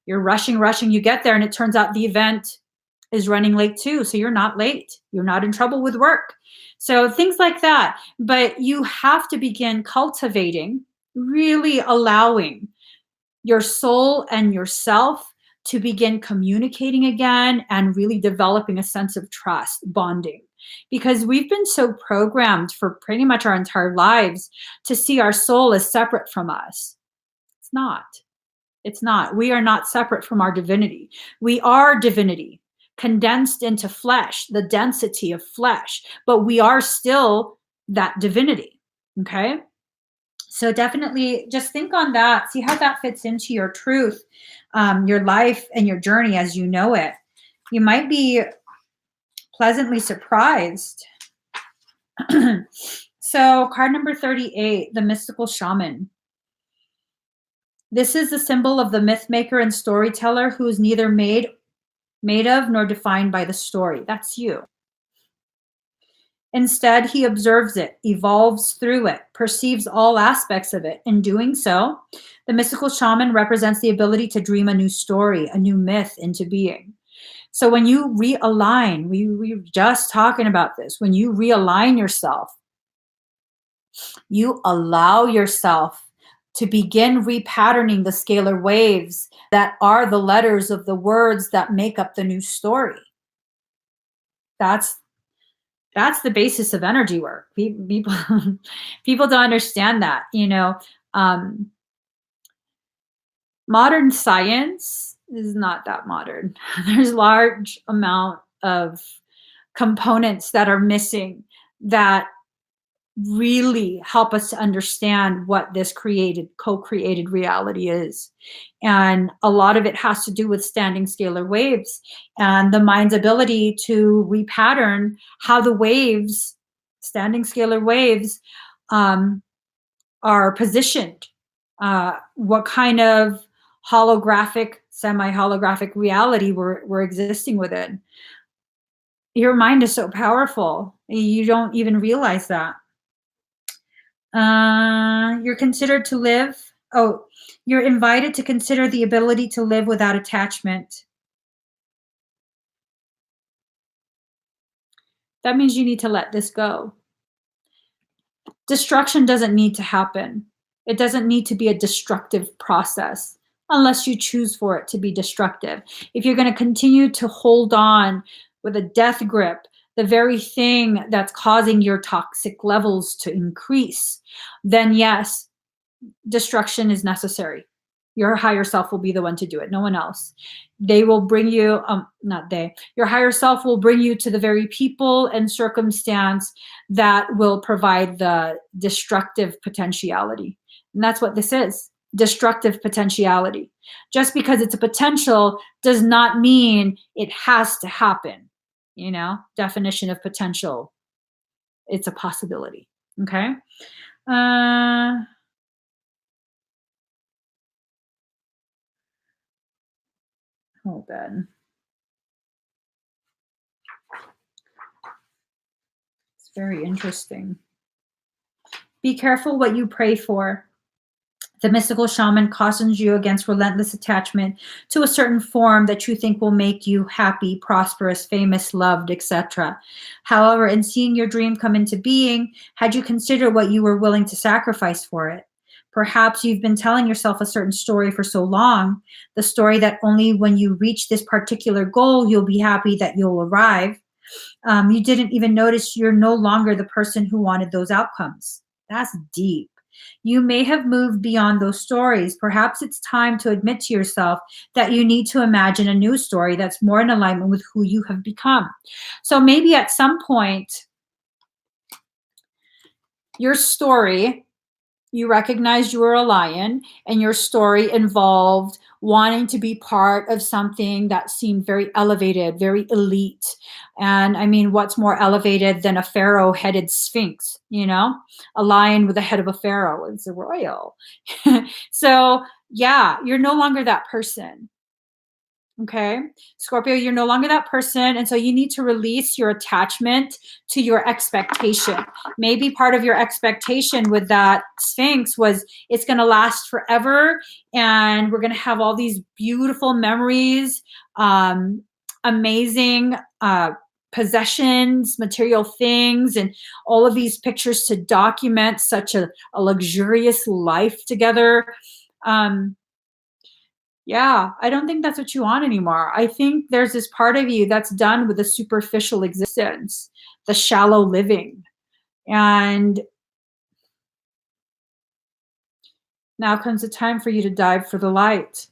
A: You're rushing, you get there, and it turns out the event is running late too. So you're not late. You're not in trouble with work. So things like that. But you have to begin cultivating, really allowing your soul and yourself to begin communicating again and really developing a sense of trust, bonding. Because we've been so programmed for pretty much our entire lives to see our soul as separate from us. It's not. It's not. We are not separate from our divinity. We are divinity, condensed into flesh, the density of flesh, but we are still that divinity. Okay? So definitely just think on that. See how that fits into your truth, your life, and your journey as you know it. You might be pleasantly surprised. So card number 38, the mystical shaman. This is the symbol of the myth maker and storyteller who is neither made of nor defined by the story. That's you. Instead, he observes it, evolves through it, perceives all aspects of it. In doing so, the mystical shaman represents the ability to dream a new story, a new myth into being. So when you realign, we were just talking about this, when you realign yourself, you allow yourself to begin repatterning the scalar waves that are the letters of the words that make up the new story. That's the basis of energy work. People don't understand that, modern science is not that modern. There's large amount of components that are missing that really help us to understand what this co-created reality is. And a lot of it has to do with standing scalar waves and the mind's ability to repattern how the waves, standing scalar waves, are positioned, what kind of holographic, semi-holographic reality we're existing within. Your mind is so powerful. You don't even realize that. You're considered to live. Oh, you're invited to consider the ability to live without attachment. That means you need to let this go. Destruction doesn't need to happen. It doesn't need to be a destructive process unless you choose for it to be destructive. If you're going to continue to hold on with a death grip, the very thing that's causing your toxic levels to increase, then yes, destruction is necessary. Your higher self will be the one to do it, no one else. They will bring you, your higher self will bring you to the very people and circumstance that will provide the destructive potentiality. And that's what this is, destructive potentiality. Just because it's a potential does not mean it has to happen. Definition of potential, it's a possibility. Okay. Oh, Ben. It's very interesting. Be careful what you pray for. The mystical shaman cautions you against relentless attachment to a certain form that you think will make you happy, prosperous, famous, loved, etc. However, in seeing your dream come into being, had you considered what you were willing to sacrifice for it? Perhaps you've been telling yourself a certain story for so long, the story that only when you reach this particular goal, you'll be happy that you'll arrive. You didn't even notice you're no longer the person who wanted those outcomes. That's deep. You may have moved beyond those stories. Perhaps it's time to admit to yourself that you need to imagine a new story that's more in alignment with who you have become. So maybe at some point, your story, you recognized you were a lion, and your story involved wanting to be part of something that seemed very elevated, very elite. And I mean, what's more elevated than a pharaoh-headed sphinx, A lion with the head of a pharaoh is a royal. So yeah, you're no longer that person. Okay, Scorpio, you're no longer that person. And so you need to release your attachment to your expectation. Maybe part of your expectation with that Sphinx was it's going to last forever. And we're going to have all these beautiful memories, amazing possessions, material things, and all of these pictures to document such a luxurious life together. Yeah, I don't think that's what you want anymore. I think there's this part of you that's done with the superficial existence, the shallow living. And now comes the time for you to dive for the light,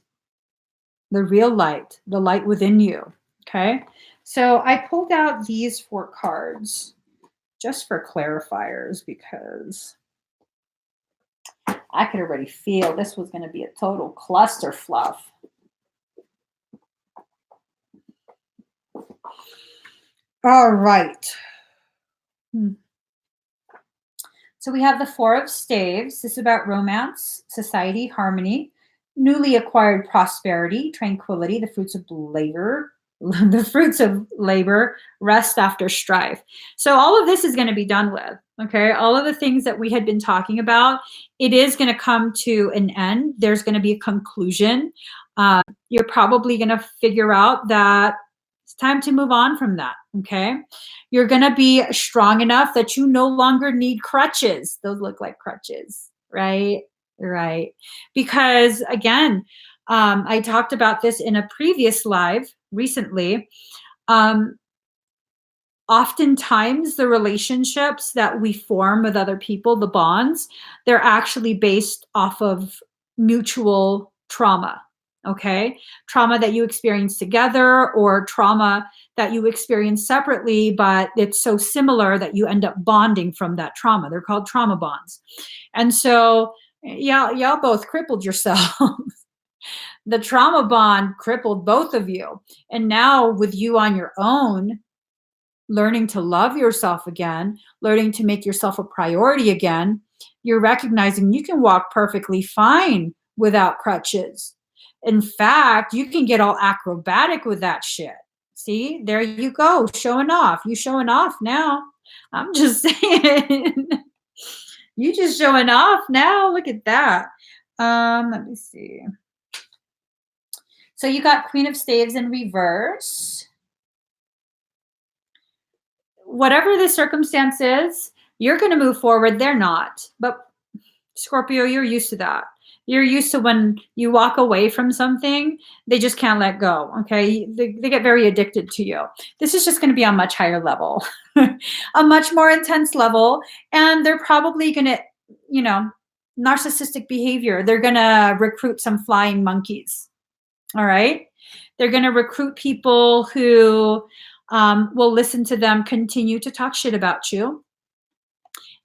A: the real light, the light within you. Okay. So I pulled out these 4 cards just for clarifiers because I could already feel this was going to be a total cluster fluff. All right. So we have the 4 of Staves. This is about romance, society, harmony, newly acquired prosperity, tranquility, the fruits of labor, rest after strife. So all of this is going to be done with, okay? All of the things that we had been talking about, it is going to come to an end. There's going to be a conclusion. You're probably going to figure out that it's time to move on from that, okay? You're going to be strong enough that you no longer need crutches. Those look like crutches, right? Right. Because again, I talked about this in a previous live recently. Oftentimes the relationships that we form with other people, the bonds, they're actually based off of mutual trauma. Okay. Trauma that you experience together or trauma that you experience separately, but it's so similar that you end up bonding from that trauma. They're called trauma bonds. And so, yeah, y'all both crippled yourselves. The trauma bond crippled both of you. And now with you on your own, learning to love yourself again, learning to make yourself a priority again, you're recognizing you can walk perfectly fine without crutches. In fact, you can get all acrobatic with that shit. See, there you go, showing off. You showing off now. I'm just saying. You just showing off now. Look at that. Let me see. So you got Queen of Staves in reverse. Whatever the circumstance is, you're going to move forward. They're not. But Scorpio, you're used to that. You're used to when you walk away from something, they just can't let go. Okay. They get very addicted to you. This is just going to be on a much higher level, a much more intense level. And they're probably going to, narcissistic behavior. They're going to recruit some flying monkeys. All right. They're going to recruit people who will listen to them continue to talk shit about you.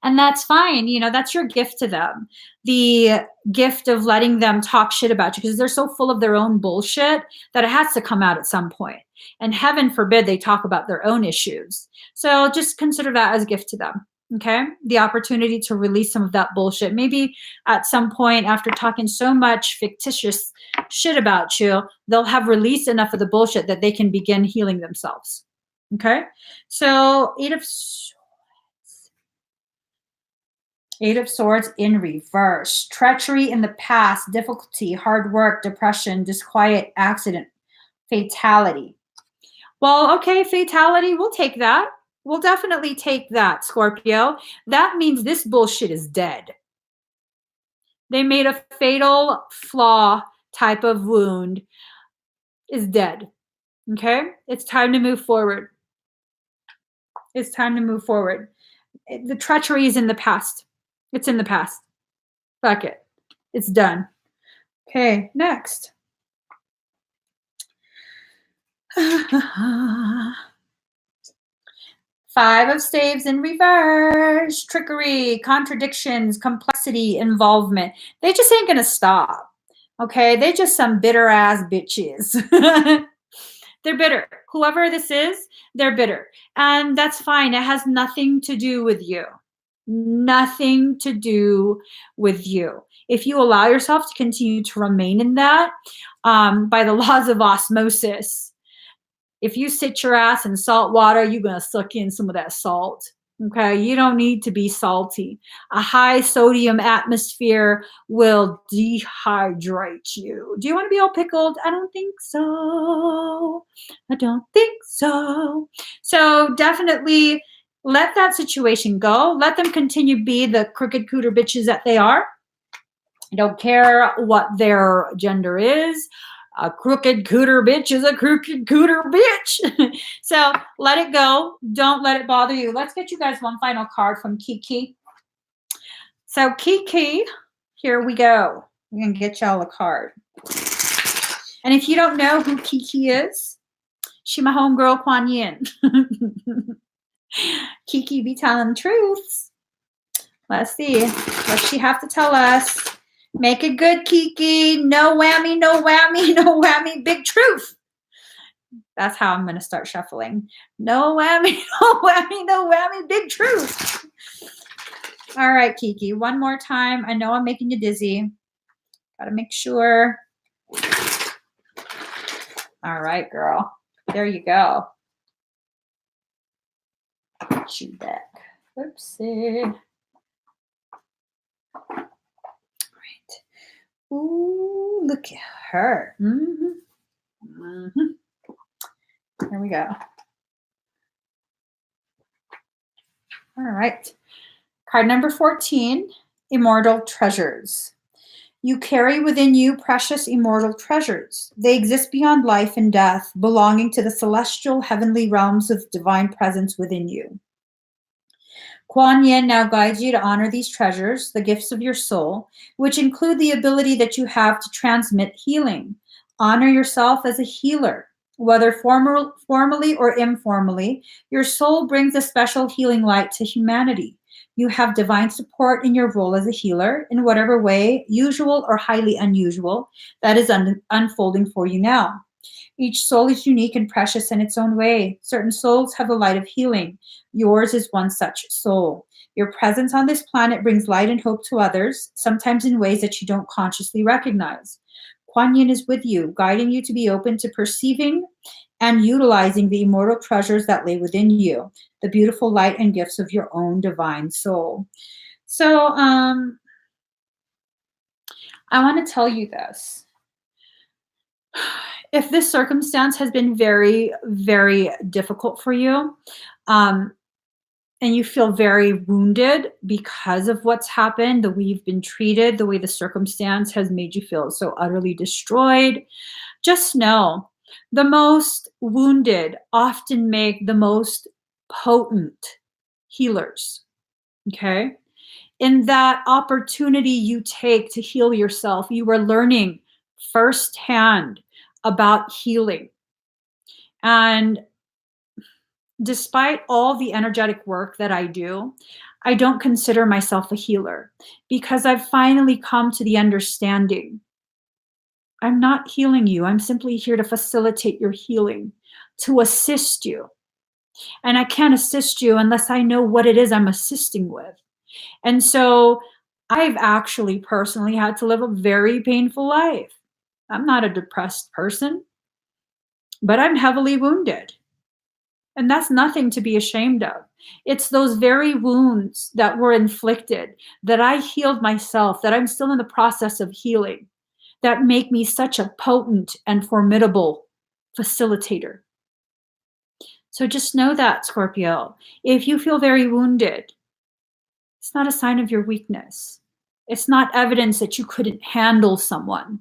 A: And that's fine. That's your gift to them. The gift of letting them talk shit about you because they're so full of their own bullshit that it has to come out at some point. And heaven forbid they talk about their own issues. So just consider that as a gift to them. Okay. The opportunity to release some of that bullshit. Maybe at some point after talking so much fictitious shit about you, they'll have released enough of the bullshit that they can begin healing themselves. Okay. So 8 of Swords in reverse. Treachery in the past, difficulty, hard work, depression, disquiet, accident, fatality. Well, okay, fatality, we'll take that. We'll definitely take that, Scorpio. That means this bullshit is dead. They made a fatal flaw type of wound is dead. Okay? It's time to move forward. It's time to move forward. The treachery is in the past. It's in the past. Fuck it. It's done. Okay, next. Five of Staves in reverse. Trickery, contradictions, complexity, involvement. They just ain't going to stop. Okay, they just some bitter ass bitches. They're bitter. Whoever this is, they're bitter. And that's fine. It has nothing to do with you. Nothing to do with you. If you allow yourself to continue to remain in that, by the laws of osmosis, if you sit your ass in salt water, you're going to suck in some of that salt. Okay, you don't need to be salty. A high sodium atmosphere will dehydrate you. Do you want to be all pickled? I don't think so. I don't think so. So definitely let that situation go. Let them continue to be the crooked cooter bitches that they are. I don't care what their gender is. A crooked cooter bitch is a crooked cooter bitch. So let it go. Don't let it bother you. Let's get you guys one final card from Kiki. So Kiki, here we go. We're going to get y'all a card. And if you don't know who Kiki is, she my homegirl Kuan Yin. Kiki be telling truths. Let's see. What's she have to tell us? Make it good, Kiki. No whammy, no whammy, no whammy. Big truth. That's how I'm going to start shuffling. No whammy, no whammy, no whammy. Big truth. All right, Kiki. One more time. I know I'm making you dizzy. Got to make sure. All right, girl. There you go. Get you back. Whoopsie. Ooh, look at her. Here we go. All right. Card number 14, Immortal Treasures. You carry within you precious immortal treasures. They exist beyond life and death, belonging to the celestial heavenly realms of divine presence within you. Kuan Yin now guides you to honor these treasures, the gifts of your soul, which include the ability that you have to transmit healing. Honor yourself as a healer. Whether formally or informally, your soul brings a special healing light to humanity. You have divine support in your role as a healer in whatever way, usual or highly unusual, that is unfolding for you now. Each soul is unique and precious in its own way. Certain souls have the light of healing. Yours is one such soul. Your presence on this planet brings light and hope to others, sometimes in ways that you don't consciously recognize. Kuan Yin is with you, guiding you to be open to perceiving and utilizing the immortal treasures that lay within you, the beautiful light and gifts of your own divine soul. So, I want to tell you this. If this circumstance has been very, very difficult for you, and you feel very wounded because of what's happened, the way you've been treated, the way the circumstance has made you feel so utterly destroyed, just know the most wounded often make the most potent healers, okay? In that opportunity you take to heal yourself, you are learning firsthand about healing. And despite all the energetic work that I do, I don't consider myself a healer because I've finally come to the understanding. I'm not healing you. I'm simply here to facilitate your healing, to assist you. And I can't assist you unless I know what it is I'm assisting with. And so I've actually personally had to live a very painful life. I'm not a depressed person, but I'm heavily wounded. And that's nothing to be ashamed of. It's those very wounds that were inflicted, that I healed myself, that I'm still in the process of healing, that make me such a potent and formidable facilitator. So just know that, Scorpio. If you feel very wounded, it's not a sign of your weakness. It's not evidence that you couldn't handle someone.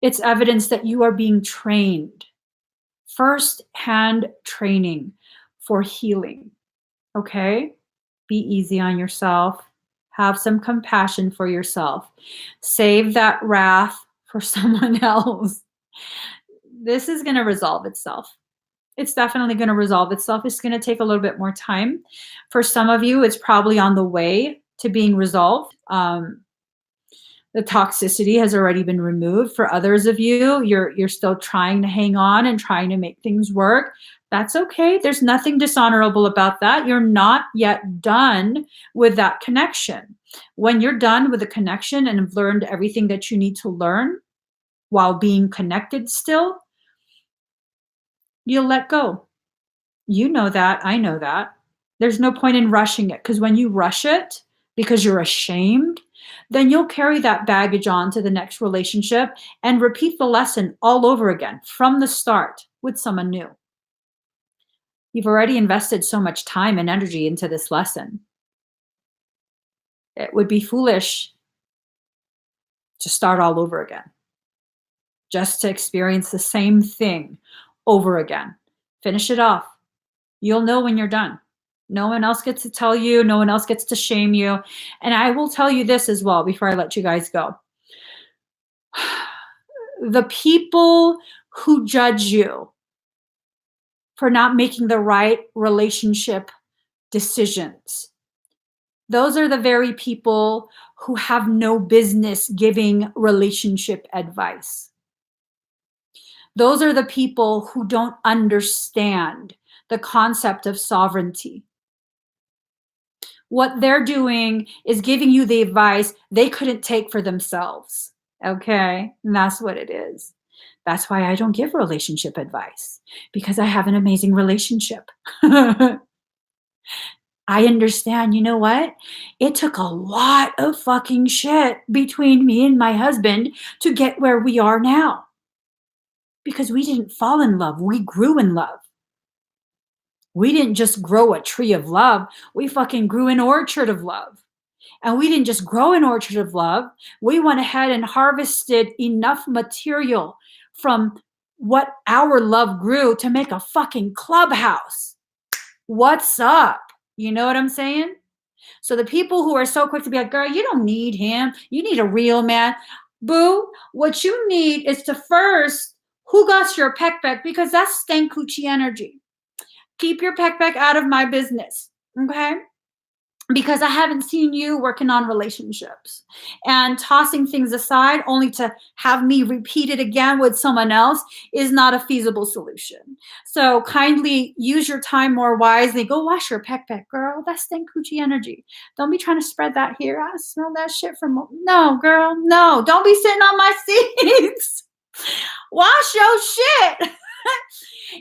A: It's evidence that you are being trained. First-hand training for healing, okay? Be easy on yourself. Have some compassion for yourself. Save that wrath for someone else. This is going to resolve itself. It's definitely going to resolve itself. It's going to take a little bit more time. For some of you, it's probably on the way to being resolved. The toxicity has already been removed. For others of you, you're still trying to hang on and trying to make things work. That's okay. There's nothing dishonorable about that. You're not yet done with that connection. When you're done with the connection and have learned everything that you need to learn while being connected still, you'll let go. You know that. I know that. There's no point in rushing it, because when you rush it because you're ashamed, then you'll carry that baggage on to the next relationship and repeat the lesson all over again from the start with someone new. You've already invested so much time and energy into this lesson. It would be foolish to start all over again, just to experience the same thing over again. Finish it off. You'll know when you're done. No one else gets to tell you. No one else gets to shame you. And I will tell you this as well before I let you guys go. The people who judge you for not making the right relationship decisions, those are the very people who have no business giving relationship advice. Those are the people who don't understand the concept of sovereignty. What they're doing is giving you the advice they couldn't take for themselves. Okay? And that's what it is. That's why I don't give relationship advice, because I have an amazing relationship. I understand, you know what? It took a lot of fucking shit between me and my husband to get where we are now. Because we didn't fall in love, we grew in love. We didn't just grow a tree of love, we fucking grew an orchard of love. And we didn't just grow an orchard of love, we went ahead and harvested enough material from what our love grew to make a fucking clubhouse. What's up? You know what I'm saying? So the people who are so quick to be like, girl, you don't need him, you need a real man. Boo, what you need is to first, who got your peck back? Because that's stank coochie energy. Keep your peck back out of my business, okay? Because I haven't seen you working on relationships and tossing things aside only to have me repeat it again with someone else is not a feasible solution. So kindly use your time more wisely. Go wash your peck back, girl. That's stank coochie energy. Don't be trying to spread that here. I smell that shit from, no, girl, no. Don't be sitting on my seats. Wash your shit.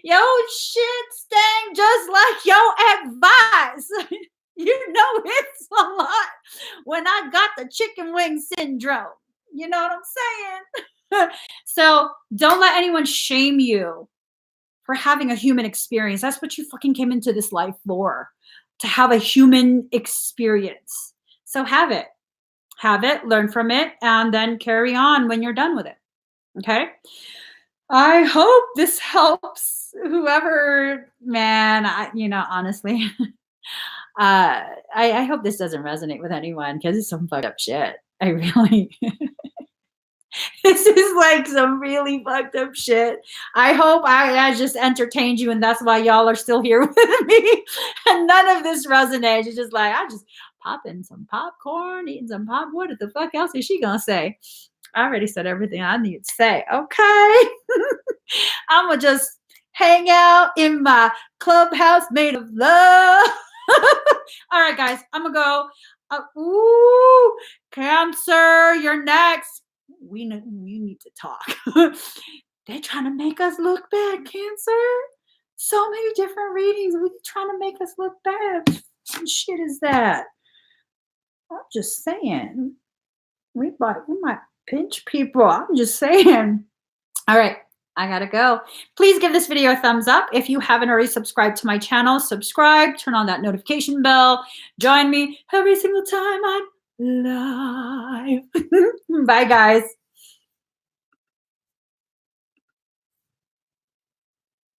A: Yo shit stank just like your advice. You know it's a lot when I got the chicken wing syndrome. You know what I'm saying? So don't let anyone shame you for having a human experience. That's what you fucking came into this life for, to have a human experience. So have it, learn from it, and then carry on when you're done with it. Okay? I hope this helps whoever, man, honestly. I hope this doesn't resonate with anyone, because it's some fucked up shit. I really, this is like some really fucked up shit. I hope I just entertained you, and that's why y'all are still here with me. And none of this resonates. It's just like, I just popping some popcorn, eating some pop. What the fuck else is she gonna say? I already said everything I need to say. Okay. I'm gonna just hang out in my clubhouse made of love. All right, guys, I'm gonna go. Ooh, Cancer, you're next. We need to talk. They're trying to make us look bad, Cancer. So many different readings. We're trying to make us look bad. What shit is that? I'm just saying. We might pinch people. I'm just saying. All right. I gotta go. Please give this video a thumbs up. If you haven't already subscribed to my channel, subscribe, turn on that notification bell. Join me every single time I'm live. Bye, guys.